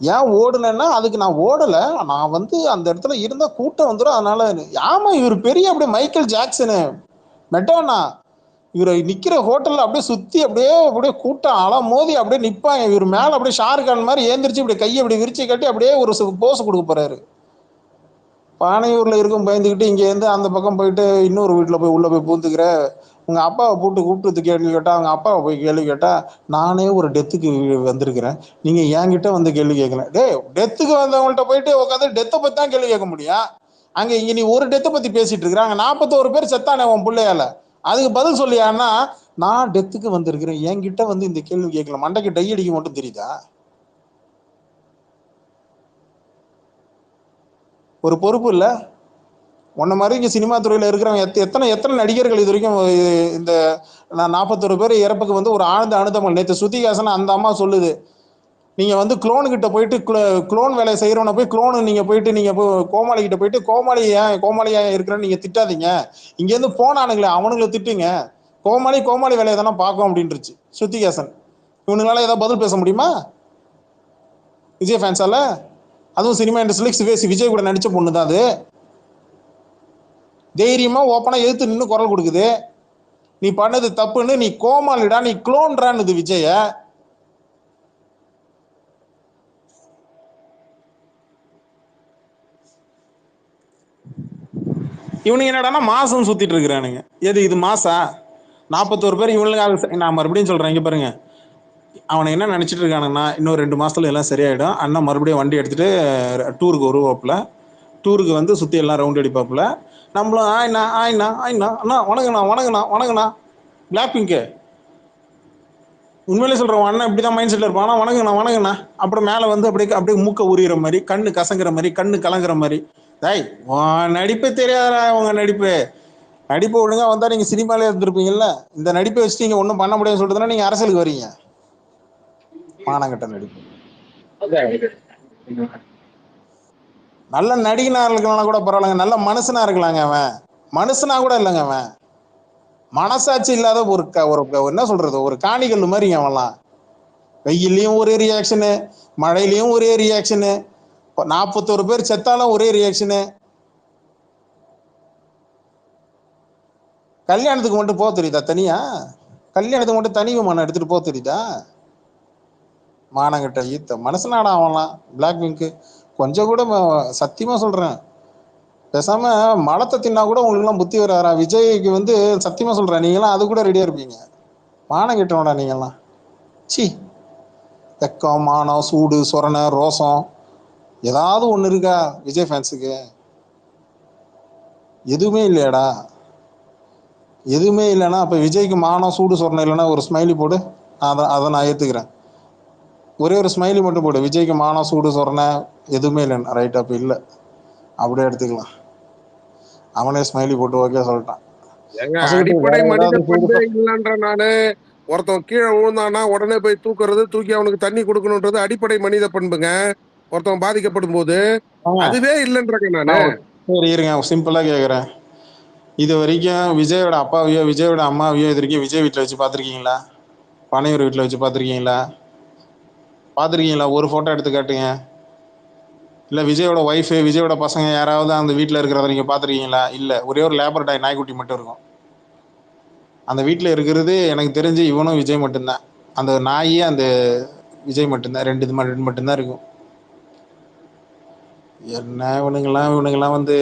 ஏன் ஓடுனேன்னா, அதுக்கு நான் ஓடலை, நான் வந்து அந்த இடத்துல இருந்தால் கூட்டம் வந்துடும் அதனால. ஆமா, இவர் பெரிய அப்படியே மைக்கேல் ஜாக்சனு மெட்டோனா, இவர் நிக்கிற ஹோட்டல்ல அப்படியே சுத்தி அப்படியே கூட்டம் அல மோதி அப்படியே நிப்பாங்க. இவர் மேல அப்படியே ஷாருக்கான் மாதிரி ஏந்திரிச்சு இப்படி கையை அப்படி விரிச்சு கட்டி அப்படியே ஒரு போஸ் கொடுக்க போறாரு. பானையூர்ல இருக்கும் பயந்துக்கிட்டு இங்க இருந்து அந்த பக்கம் போயிட்டு இன்னொரு வீட்டுல போய் உள்ள போய் பூந்துக்கிற, உங்க அப்பாவை கூப்பிட்டு கேள்வி கேட்டா, அவங்க அப்பாவை போய் கேள்வி கேட்டா, நானே ஒரு டெத்துக்கு வந்திருக்கிறேன், நீங்க என்கிட்ட வந்து கேள்வி கேட்கல. டெத்துக்கு வந்தவங்கள்ட்ட போயிட்டு உட்காந்து டெத்தை பத்தி தான் கேள்வி கேட்க முடியும். இங்க நீ ஒரு டெத்தை பத்தி பேசிட்டு இருக்கிறாங்க, 41 பேர் செத்தானே உன் பிள்ளையால, அதுக்கு பதில் சொல்லியான்னா, நான் டெத்துக்கு வந்திருக்கிறேன், என்கிட்ட வந்து இந்த கேள்வி கேட்கல. மண்டைக்கு டை அடிக்க மட்டும் தெரியுதா? ஒரு பொறுப்பு இல்ல? உன்ன மாதிரி இங்க சினிமா துறையில இருக்கிறவங்க எத்தனை நடிகர்கள் இது வரைக்கும் இந்த 41 பேர் இறப்புக்கு வந்து ஒரு ஆழ்ந்த அனுதாபம். நேற்று ஸ்ருதிஹாசன் அந்த அம்மா சொல்லுது, நீங்க வந்து குளோனு கிட்ட போயிட்டு குளோன் வேலையை செய்யறவனை போய் குளோனு நீங்க போய் கோமாளி கிட்ட போயிட்டு கோமாளியா இருக்கிறன்னு நீங்க திட்டாதீங்க, இங்க இருந்து போனானுங்களே அவனுங்களை திட்டுங்க, கோமாளி வேலையை தானே பார்க்கும் அப்படின்றுச்சு ஸ்ருதிஹாசன். இவனுங்களால ஏதாவது பதில் பேச முடியுமா விஜய் ஃபேன்ஸால? அதுவும் சினிமா இண்டஸ்ட்ரியில விஜய் கூட நடிச்ச பொண்ணு தான் அது. தைரியமா ஓப்பனா எதிர்த்து நின்று குரல் கொடுக்குது, நீ பண்ணது தப்புன்னு, நீ கோமாளிடா, நீ குளோன்றான்னு விஜய. இவனுங்க என்னடானா மாசம் சுத்திட்டு இருக்கிறானுங்க. எது இது மாசா? 41 பேர் இவனுங்க. நான் மறுபடியும் சொல்றேன், இங்க பாருங்க, அவனை என்ன நினைச்சிட்டு இருக்கானுங்கன்னா, இன்னும் 2 மாசத்துல எல்லாம் சரியாயிடும், அண்ணா மறுபடியும் வண்டி எடுத்துட்டு டூருக்கு வருவாப்புல, டூருக்கு வந்து சுத்தி எல்லாம் ரவுண்ட் அடிப்பாப்புல, நம்மளும் ஆயினா ஆயினா ஆயினா அண்ணா வணங்கண்ணா பிளாக் பிங்க்கு. உண்மையிலே சொல்றேன், அண்ணன் இப்படிதான் மைண்ட் செட்ல இருப்பான், வணங்கண்ணா அப்புறம் மேல வந்து அப்படியே மூக்க உரியிற மாதிரி, கண்ணு கசங்குற மாதிரி, கண்ணு கலங்குற மாதிரி. நடிப்பு தெரியாதா? உங்க நடிப்பு ஒழுங்கா வந்தா நீங்க சினிமாலே இருந்திருப்பீங்கல்ல. இந்த நடிப்பை வச்சு நீங்க ஒன்றும் பண்ண முடியாதுன்னு சொல்லிட்டு நீங்க அரசியலுக்கு வரீங்க. மானங்கட்ட நடிப்பு. நல்ல நடிகனா இருக்கலாம் கூட பரவாயில்லங்க, நல்ல மனுஷனா இருக்கலாங்க. அவன் மனுஷனா கூட இல்லைங்க, அவன் மனசாட்சி இல்லாத ஒரு என்ன சொல்றது, ஒரு காணிக்கல் மாதிரி அவன்லாம். வெயிலையும் ஒரே ரியாக்ஷனு, மழையிலையும் ஒரே ரியாக்ஷனு, 41 பேர் செத்தாலும் ஒரே ரியாக்ஷனு. கல்யாணத்துக்கு மட்டும் போக தெரியுதா தனியா? கல்யாணத்துக்கு மட்டும் தனி விமானம் எடுத்துட்டு போக தெரியுதா? மானங்கிட்ட ஈத்த மனுஷனாடா அவன்லாம். பிளாக் பிங்க் கொஞ்சம் கூட சத்தியமா சொல்றேன், பேசாம மலத்தை தின்னா கூட உங்களுக்குலாம் புத்தி வராரா? விஜய்க்கு வந்து சத்தியமா சொல்றேன், நீங்களாம் அது கூட ரெடியா இருப்பீங்க. மானம் கெட்டவனடா நீங்கெல்லாம். சி, வெக்கம் மானம் சூடு சொரணை ரோசம் ஏதாவது ஒன்று இருக்கா விஜய் ஃபேன்ஸுக்கு? எதுவுமே இல்லையாடா? எதுவுமே இல்லைன்னா அப்போ விஜய்க்கு மானம் சூடு சொரணை இல்லைன்னா ஒரு ஸ்மைலி போடு, அதை நான் ஏற்றுக்கிறேன். ஒரே ஒரு ஸ்மைலி மட்டும் போடு, விஜய்க்கு மானம் சூடு சொரணை எதுவுமே இல்லைன்னா. ரைட், அப்போ இல்லை, அப்படியே எடுத்துக்கலாம். அவனே ஸ்மைலி போட்டு ஓகே சொல்லிட்டான். ஏங்க மசக்கிட்டு அடிப்படை வேற மனித ஏதாவது சூடு பண்பே இல்லைன்ற நானு. ஒருத்தன் கீழே விழுந்தானா உடனே போய் தூக்குறது, தூக்கி அவனுக்கு தண்ணி கொடுக்கணுன்றது அடிப்படை மனித பண்புங்க. ஒருத்தன் பாதிக்கப்படும் போது சொன்னாங்க. அதுவே இல்லைன்றங்க நானு. சரி இருங்க, சிம்பிளாக கேட்குறேன். இது வரைக்கும் விஜயோட அப்பாவையோ விஜயோட அம்மாவையோ இது வரைக்கும் விஜய் வீட்டில் வச்சு பார்த்துருக்கீங்களா? பனையூர் வீட்டில் வச்சு பார்த்துருக்கீங்களா? பார்த்துருக்கீங்களா? ஒரு ஃபோட்டோ எடுத்து காட்டுங்க. இல்லை விஜயோட ஒய்ஃபு விஜயோட பசங்க யாராவது அந்த வீட்டில் இருக்கிறத நீங்கள் பார்த்துருக்கீங்களா? இல்லை, ஒரே ஒரு லேபர் டாய் நாய்க்குட்டி மட்டும் இருக்கும் அந்த வீட்டில் இருக்கிறது. எனக்கு தெரிஞ்சு இவனும் விஜய் மட்டும்தான். அந்த நாய் அந்த விஜய் மட்டும்தான், ரெண்டு மட்டும்தான் இருக்கும். என்ன இவனுங்கெல்லாம் வந்து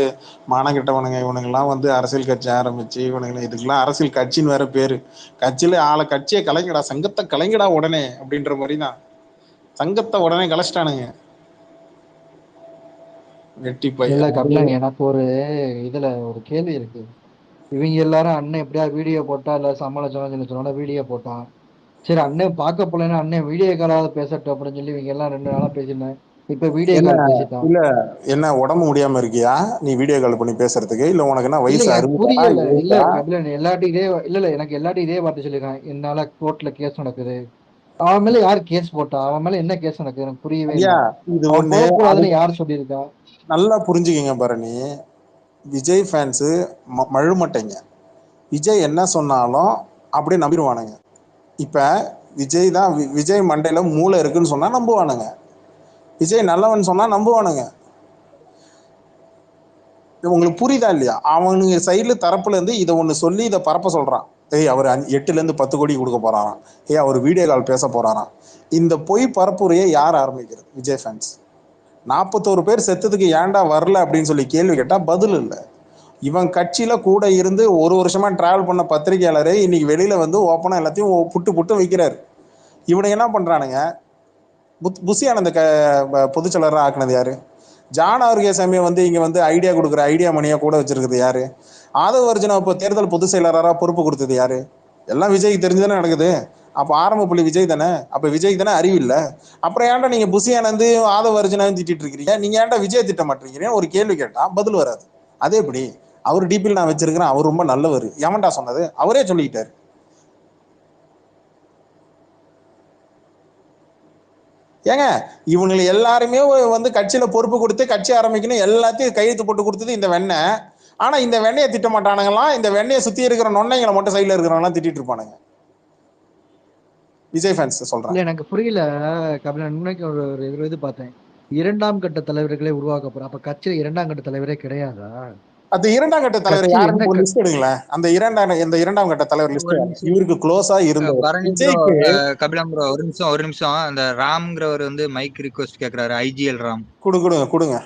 மானம் கெட்டவனுங்க. இவனுங்கெல்லாம் வந்து அரசியல் கட்சி ஆரம்பிச்சு இவனுங்க இதுக்கெல்லாம் அரசியல் கட்சின்னு வேற பேரு. கட்சியில ஆளை கட்சியை கலைங்கடா, சங்கத்தை கலைங்கடா உடனே அப்படின்ற மாதிரி தான். சங்கத்தை உடனே கலைச்சிட்டானுங்க, வெட்டி பை. இல்ல கபிலன், எனக்கு ஒரு இதுல ஒரு கேள்வி இருக்கு. இவங்க எல்லாரும் அண்ணன் எப்படியா வீடியோ போட்டா இல்ல சமாளிச்சோம்னு சொன்னா வீடியோ போட்டான். சரி அண்ணன் பார்க்க போலன்னா அண்ணன் வீடியோ காலாவது பேசட்டும் அப்படின்னு சொல்லி இவங்க எல்லாம் 2 நாளா பேசினேன். இப்ப வீடியோ என்ன கால் பேசிட்டான். இல்ல, என்ன உடம்பு முடியாம இருக்கியா நீ வீடியோ கால் பண்ணி பேசுறதுக்கு? இல்ல உனக்கு என்ன இல்ல வயசு எனக்கு அறுபதா புரியல. இல்ல 70? கபிலன் எல்லாட்டும் இல்ல எனக்கு எல்லாட்டும் இதே வார்த்தை சொல்லிருக்கான். என்னால கோர்ட்ல கேஸ் நடக்குது. அவன் மேல யார் கேஸ் போட்டா? அவன் மேல என்ன கேஸ் நடக்குது? எனக்கு புரியவே ஐயா, இல்ல. இது அவன் ஒண்ணு. அது போகக்கூடாதுன்னு யார் சொல்லியிருக்கா? நல்லா புரிஞ்சுக்கங்க பரணி. விஜய் ஃபேன்ஸு மழுமட்டைங்க. விஜய் என்ன சொன்னாலும் அப்படியே நம்பிடுவானுங்க. இப்ப விஜய் தான் விஜய் மண்டையில மூளை இருக்குன்னு சொன்னா நம்புவானுங்க. விஜய் நல்லவன் சொன்னா நம்புவானுங்க. இது உங்களுக்கு புரியுதா இல்லையா? அவனுங்க சைடுல தரப்புல இருந்து இதை ஒண்ணு சொல்லி இதை பரப்ப சொல்றான். ஏய் அவர் 8ல இருந்து 10 கோடி கொடுக்க போறாராம். ஏய் அவர் வீடியோ கால் பேச போறாராம். இந்த பொய் பரப்புரையை யார் ஆரம்பிக்கிறது? விஜய் ஃபேன்ஸ். 41 பேர் செத்ததுக்கு ஏன்டா வரல அப்படின்னு சொல்லி கேள்வி கேட்டா பதில் இல்லை. இவன் கட்சியில கூட இருந்து ஒரு வருஷமா டிராவல் பண்ண பத்திரிகையாளரே இன்னைக்கு வெளியில வந்து ஓப்பனா எல்லாத்தையும் புட்டு புட்டு வைக்கிறாரு. இவனை என்ன பண்றானுங்க? புசி ஆனந்த பொதுச்செயலராக ஆக்குனது யாரு? ஜான் ஆரோக்கியசாமியை வந்து இங்க வந்து ஐடியா கொடுக்குற ஐடியா மணியா கூட வச்சிருக்குது யாரு? ஆதவ அர்ஜுனா இப்போ தேர்தல் பொதுச் செயலாளராக பொறுப்பு கொடுத்தது யாரு? எல்லாம் விஜய்க்கு தெரிஞ்சுதானே நடக்குது. அப்போ ஆரம்ப புள்ளி விஜய் தானே. அப்ப விஜய்க்கு தானே அறிவு இல்லை. அப்புறம் ஏன்டா நீங்க புசி ஆனந்து ஆதவ அர்ஜுனாவும் திட்டிட்டு இருக்கிறீங்க? நீங்க ஏன்டா விஜய் திட்ட மாட்டீங்க? ஒரு கேள்வி கேட்டா பதில் வராது. அதே எப்படி அவர் டிபியில் நான் வச்சிருக்கிறேன், அவர் ரொம்ப நல்லவர், எவன்டா சொன்னது? அவரே சொல்லிக்கிட்டாரு. ஏங்க இவங்களை எல்லாருமே வந்து கட்சியில பொறுப்பு கொடுத்து கட்சி ஆரம்பிக்கணும் எல்லாத்தையும் கையெழுத்து போட்டு கொடுத்தது இந்த வெண்ணெய். ஆனா இந்த வெண்ணையை திட்ட மாட்டானுங்களாம். இந்த வெண்ணையை சுத்தி இருக்கிற நொண்ணைங்களை மட்டும் சைட்ல இருக்கிறவங்களாம் திட்டிட்டு இருப்பானுங்க. விஜய் ஃபேன்ஸ் இல்ல சொல்றேன். எனக்கு புரியல கபிலன். இன்னைக்கு ஒரு இது பார்த்தேன். 2ஆம் கட்ட தலைவர்களே உருவாக்க போறோம். அப்ப கட்சியில 2ஆம் கட்ட தலைவரே கிடையாதா? அந்த 2ஆம் கட்ட தலைவர் கட்சியில என்ன யாருன்னு ஒரு லிஸ்ட் எடுங்களேன். அந்த 2ஆம் கட்ட தலைவர் லிஸ்ட் ஒரு நிமிஷம். இவருக்கு க்ளோஸா இருந்தவர் பரணி ப்ரோ, விஜய்க்கு. கபிலம் ப்ரோ, ஒரு நிமிஷம். அந்த ராம்ங்கிறவர் வந்து மைக் ரிக்வெஸ்ட் கேக்குறாரு. ஐஜிஎல் ராம். கொடுங்க.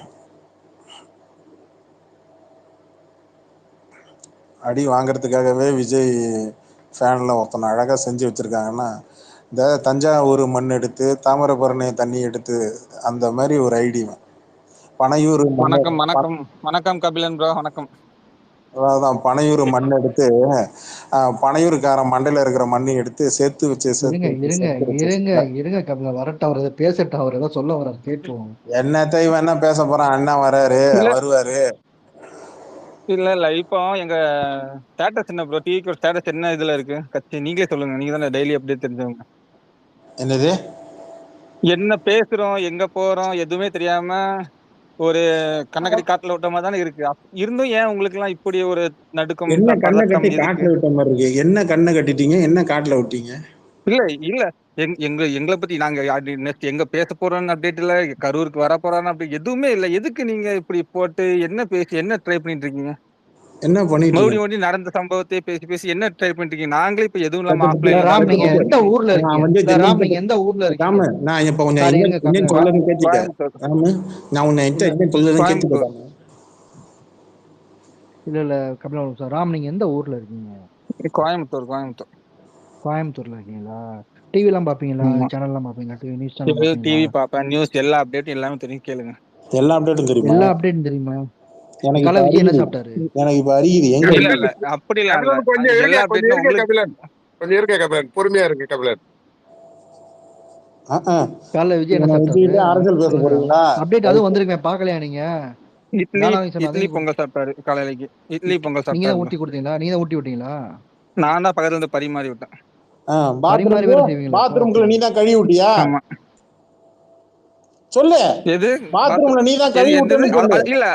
அடி வாங்கறதுக்காகவே விஜய் ஃபேன்ல ஒருத்தனை அழகா செஞ்சு வச்சிருக்காங்கன்னா, இந்த தஞ்சாவூர் மண் எடுத்து தாமிரபரணி தண்ணி எடுத்து அந்த மாதிரி ஒரு ஐடியா. பனையூர் மண், வணக்கம் வணக்கம் வணக்கம் கபிலன் ப்ரோ, வணக்கம். அதான் பனையூர் மண் எடுத்து பனையூருக்காரன் மண்டையில இருக்கிற மண்ணை எடுத்து சேர்த்து வச்சு இருங்க சேர்த்து வச்சு இருங்க சேர்த்து வச்சு இருங்க இருங்க கபிலன் வரட்டும். அவர் ஏதோ பேசட்டும். அவர் ஏதோ சொல்ல வர்றாரு, கேட்டுருவோம். என்னத்த இவன் என்ன பேச போறான்? அண்ணா வராரு இல்ல வருவாரு. இல்ல இப்போ எங்க ஸ்டேட்டஸ் என்ன ப்ரோ? டிவிக்கு ஸ்டேட்டஸ் என்ன இதுல இருக்கு கட்சி? நீங்களே சொல்லுங்க, நீங்க தானே டெய்லி அப்டேட் தெரிஞ்சவங்க. என்னது? என்ன பேசுறோம், எங்க போறோம் எதுவுமே தெரியாம ஒரு கண்ணக்கடி காட்டுல விட்ட மாதிரி தானே இருக்கு. இருந்தும் ஏன் உங்களுக்கு எல்லாம் இப்படி ஒரு நடுக்கம், என்ன கண்ணை கட்டி பதட்டம் எதுக்கு? காட்டுல விட்ட மாதிரி இருக்கு? என்ன கண்ணை கட்டிட்டீங்க? என்ன காட்டுல விட்டீங்க? இல்ல இல்ல எங்களை பத்தி நாங்க நெக்ஸ்ட் எங்க பேச போறோம்னு அப்டேட் இல்ல, கரூருக்கு வர போறான்னு அப்படி எதுவுமே இல்ல. எதுக்கு நீங்க இப்படி போட்டு என்ன பேசி என்ன ட்ரை பண்ணிட்டு இருக்கீங்க? என்ன பண்ணிட்டு மறுபடியும் நடந்த சம்பவத்தை பேசி பேசி என்ன ட்ரை பண்ணிட்டு இருக்கீங்க? நாங்களே இப்ப எதுவும் இல்லாம இல்ல ஆஃப்லைன்ல தான் ராம், நீங்க இருக்கோம். எந்த ஊர்ல நான் இருக்கீங்க? வந்து இல்ல ராம், நீங்க எந்த ஊர்ல இருக்கீங்க? ராம நான் இப்ப உன்னை சாரி, என்ன இருங்க என்ன கபிலன். சொல்லுன்னு கேட்டுக்க. கோயம்புத்தூர். ராம நான் உன்னை இல்ல என்ன சொல்லுன்னு கேட்டுக்க. கோயம்புத்தூர். ராம இல்ல கபிலன் ஒரு நிமிஷம். ராம், நீங்க எந்த ஊர்ல இருக்கீங்க? கோயம்புத்தூர். கோயம்புத்தூர்ல இருக்கீங்களா? டிவி எல்லாம் பாப்பீங்களா? ஆமா. சேனல் எல்லாம் பாப்பீங்களா? டிவி நியூஸ் சேனல் பாப்பீங்களா? டிவி பாப்பேன், நியூஸ் எல்லா அப்டேட்டும் எல்லாமே தெரியும், கேளுங்க. எல்லா அப்டேட்டும் தெரியுமா? எல்லா அப்டேட்டும் தெரியுமா? எனக்கு காலை இப்ப விஜய் என்ன அறியுது. சாப்பிட்டாரு? எனக்கு இப்ப அறியுது எங்க இல்ல இல்ல அப்படிலாம் இல்ல. கபிலன் கொஞ்சம் இருங்க, எல்லா கொஞ்சம் அப்டேட்டும் இருங்க உங்களுக்கு கபிலன், கொஞ்சம் இருங்க கபிலன், பொறுமையா இருக்கு கபிலன். காலைல விஜய் என்ன நான் சாப்பிட்டாரு? விஜய்கிட்ட அரசியல் பேச சொல்லுங்க. போறீங்களா? அப்டேட் அதுவும் வந்திருக்குமே, பாக்கலையா நீங்க? இட்லி தானாவி சொன்ன இட்லி அதையும் பொங்கல் சாப்பிட்டாரு காலையிலக்கு. இட்லி பொங்கல் நீங்க தான் சாப்பிட்டாரு. ஊட்டி கொடுத்தீங்களா? நீங்க தான் ஊட்டி விட்டீங்களா? நான் தான் பக்கத்துல இருந்து பரிமாறி விட்டேன். பரிமாறி வேலை செய்வீங்களா? பாத்ரூம்குள்ள நீ தான் கழுவி விட்டியா? ஆமா. சொல்லு. எது பாத்ரூம்ல நீ தான் எது கழுவி என்னது? விட்டேன்னு சொல்லு. இல்ல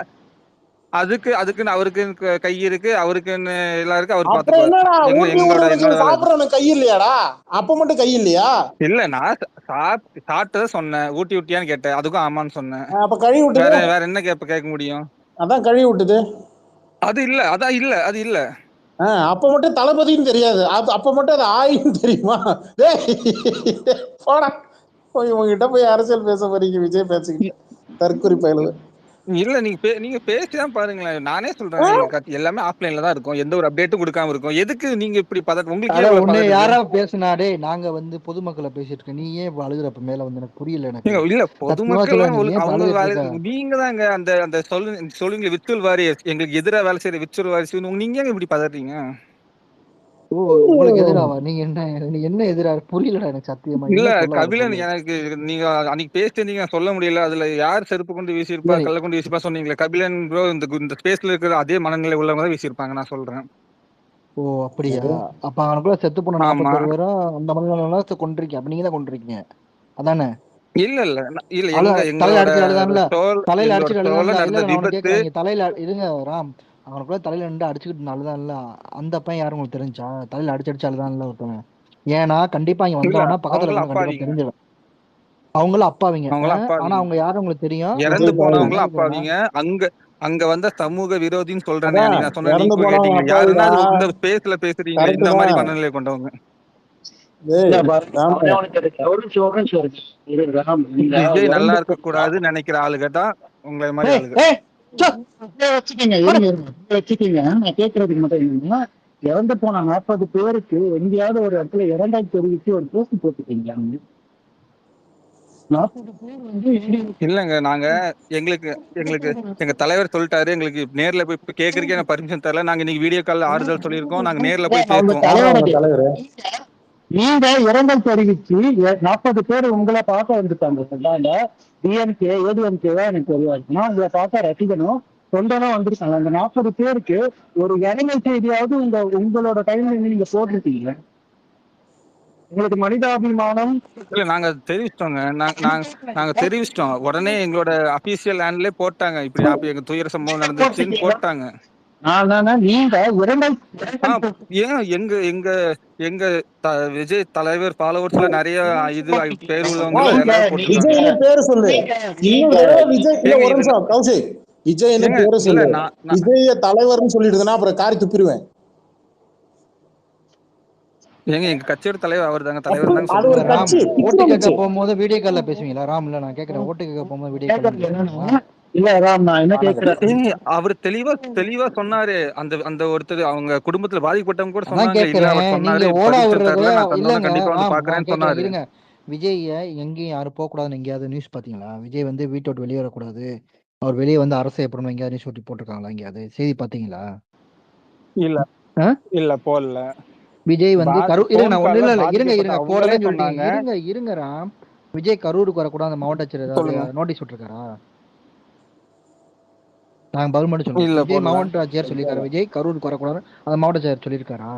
அதுக்குன்னு அவருக்கு கை இருக்கு, அவருக்குன்னு எல்லாம் இருக்கு, அவர் அப்புறம் பாத்துக்குவாரு. என்னடா ஊட்டி என்னோட விடுறதுக்கு வேலை. சாப்பிடறவனுக்கு கை இல்லையாடா? அப்ப மட்டும் கை இல்லையா? இல்ல நான் சாப்பிட்டத சொன்னேன், ஊட்டி விட்டியான்னு கேட்டேன், அதுக்கும் ஆமான்னு சொன்னேன். அப்ப கழுவி விட்டது வேற என்ன கேட்க முடியும்? அதான் கழுவி விட்டது. அது இல்ல, அது இல்ல. அப்ப மட்டும் தளபதின்னு தெரியாது, அப்ப மட்டும் அது ஆயின்னு தெரியுமா? போடா போய் உங்ககிட்ட போய் அரசியல் பேச போறீங்க விஜய் பேசிக்கிட்டு தற்கொலை பயலுது. இல்ல நீங்க பேசிதான் பாருங்களேன். நானே சொல்றேன், எல்லாமே ஆஃப்லைன்ல தான் இருக்கும், எந்த ஒரு அப்டேட்டும் கொடுக்காம இருக்கும். எதுக்கு நீங்க இப்படி உங்களுக்கு உன்னை யாரா பேசினாடே? நாங்க வந்து பொதுமக்களை பேசிட்டு இருக்கோம், நீ ஏன் அழுகுறப்ப மேல வந்து எனக்கு புரியல. எனக்கு இல்ல பொதுமக்கள் அவங்க நீங்க தாங்க அந்த சொல்லுங்க வித்துல் வாரியர்ஸ், எங்களுக்கு எதிராக வேலை செய்யற வித்துல் வாரியர்ஸ், நீங்க ஏங்க இப்படி பதறீங்க? உங்களுக்கு எதிராவா? நீங்க என்ன எதிரா? புரியலடா எனக்கு சத்தியமா. இல்ல கபிலன், எனக்கு நீங்க அன்னைக்கு பேசிட்டு சொல்ல முடியல, அதுல யார் செருப்பு கொண்டு வீசியிருப்பா, கல்ல கொண்டு வீசிப்பா சொன்னீங்களே, கபிலன் ப்ரோ இந்த ஸ்பேஸ்ல இருக்கிற அதே மனநிலை உள்ளவங்க தான் வீசியிருப்பாங்க, நான் சொல்றேன். ஓ அப்படியா? அப்ப அவனுக்குள்ள செத்து போன 41 பேரும் அந்த மனிதனால கொண்டிருக்கீங்க. அப்ப நீங்க தான் கொண்டிருக்கீங்க அதானே? இல்ல தலையில அடிச்சு அழுதான்ல, தலையில அடிச்சுட்டு அழுதான்ல. நடந்த இல்ல விபத்து. கேக்குறேன், தலையில இருங்க ராம், அவனுக்குள்ள தலையில நின்று அடிச்சுக்கிட்டு அழுதான்ல, அந்த பையன் யாரும் உங்களுக்கு தெரிஞ்சா? தலையில அடிச்சு அழுதான்ல ஒருத்தவன். ஏன்னா கண்டிப்பா இங்க வந்தாங்கன்னா பக்கத்துல கண்டிப்பா தெரிஞ்சிடும். அவங்களும் அப்பாவிங்க. ஆனா அவங்க யாரும் உங்களுக்கு தெரியும். இறந்து போனவங்களும் அப்பாவிங்க. அங்க வந்த சமூக விரோதின்னு சொல்றேன். நான் சொன்ன இறந்து நீங்க போனவங்க கேட்டீங்க, யாருன்னா அப்பாவிடா. இந்த ஸ்பேஸ்ல பேசுறீங்க, Correct இந்த மாதிரி தான். மனநிலை கொண்டவங்க. விஜய் நல்லா இருக்க கூடாதுன்னு நினைக்கிற ஆளுங்க தான் உங்களை மாதிரி ஆளுங்க. வச்சுக்கீங்க. நான் கேட்கறதுக்கு மட்டும் என்னன்னா, இறந்து போன 40 பேருக்கு எங்கேயாவது ஒரு இடத்துல இரண்டாய் தெரிவிச்சு ஒரு போஸ்ட் போட்டுட்டீங்களா? 40 பேர் வந்து இல்லங்க, எங்களுக்கு எங்க தலைவர் சொல்லிட்டாரு, எங்களுக்கு நேர்ல போய் கேக்குறதுக்கே நான் பர்மிஷன் தரல. நாங்க இன்னைக்கு வீடியோ கால்ல ஆறுதல் சொல்லியிருக்கோம், நாங்க நேர்ல போய் பேசுவோம். நீங்க இரங்கல் தெரிவிச்சு 40 பேர் உங்களை பார்க்க வந்துட்டாங்க. டிஎம்கே ஏடிஎம்கேவா எனக்கு தெரியாது, உங்களை பார்க்க ரசிகனும் சொந்தமா வந்திருக்காங்க. அந்த 40 பேருக்கு ஒரு இரங்கல் செய்தியாவது உங்களோட டைம்ல நீங்க போட்டிருக்கீங்க. உங்களுக்கு மனிதாபிமானம் இல்ல நாங்க தெரிவிச்சிட்டோங்க, நாங்க தெரிவிச்சிட்டோம். உடனே எங்களோட அபிஷியல் ஹேண்ட்லயே போட்டாங்க, இப்படி எங்க துயர சம்பவம் நடந்துச்சுன்னு போட்டாங்க. நீங்க இரங்கல் ஏன் எங்க விஜய் தலைவர் ஃபாலோவர்ஸ்ல நிறைய இது பேர் உள்ளவங்க எல்லாரும் போட்டுருக்காங்க. பேரு சொல்லு. விஜய் பேரு சொல்லு. விஜய தலைவர்னு சொல்லிடுதுன்னா அப்புறம் காரி துப்பிடுவேன். எங்க கட்சியோட தலைவர் அவர் தாங்க, தலைவர் தாங்க. ஓட்டு கேட்க போகும்போது வீடியோ கால்ல பேசுவீங்களா ராம்? இல்ல நான் கேக்குறேன், ஓட்டு கேட்க போகும்போது வீடியோ கால் இல்ல ராம், நான் என்ன கேக்குறேன், அவர் தெளிவா சொன்னாரு. அந்த ஒருத்தர் அவங்க குடும்பத்துல பாதிக்கப்பட்டவங்க கூட சொன்னாங்க. இல்ல அவர் சொன்னாரு, கண்டிப்பா வந்து பாக்குறேன்னு சொன்னாரு. இருங்க, விஜய எங்கேயும் யாரும் போக கூடாதுன்னு எங்கேயாவது நியூஸ் பாத்தீங்களா? விஜய் வந்து வீட்டை விட்டு வெளியே வரக்கூடாது, அவர் வெளியே வந்து அரசு எப்படணும் எங்கேயாவது நியூஸ் ஓட்டி போட்டிருக்காங்களா? எங்கேயாவது செய்தி பாத்தீங்களா? இல்ல போடல. விஜய் வந்து இருங்க ராம், விஜய் கரூருக்கு வரக்கூடாது அந்த மாவட்ட ஆட்சியர் ஏதாவது நோட்டீஸ் விட்டுருக்காரா? நாங்க பதில் மட்டும் சொல்லுவோம். விஜய் மாவட்ட ஆட்சியர் சொல்லியிருக்காரு விஜய் கரூருக்கு வரக்கூடாது அந்த மாவட்ட ஆட்சியர் சொல்லியிருக்காரா?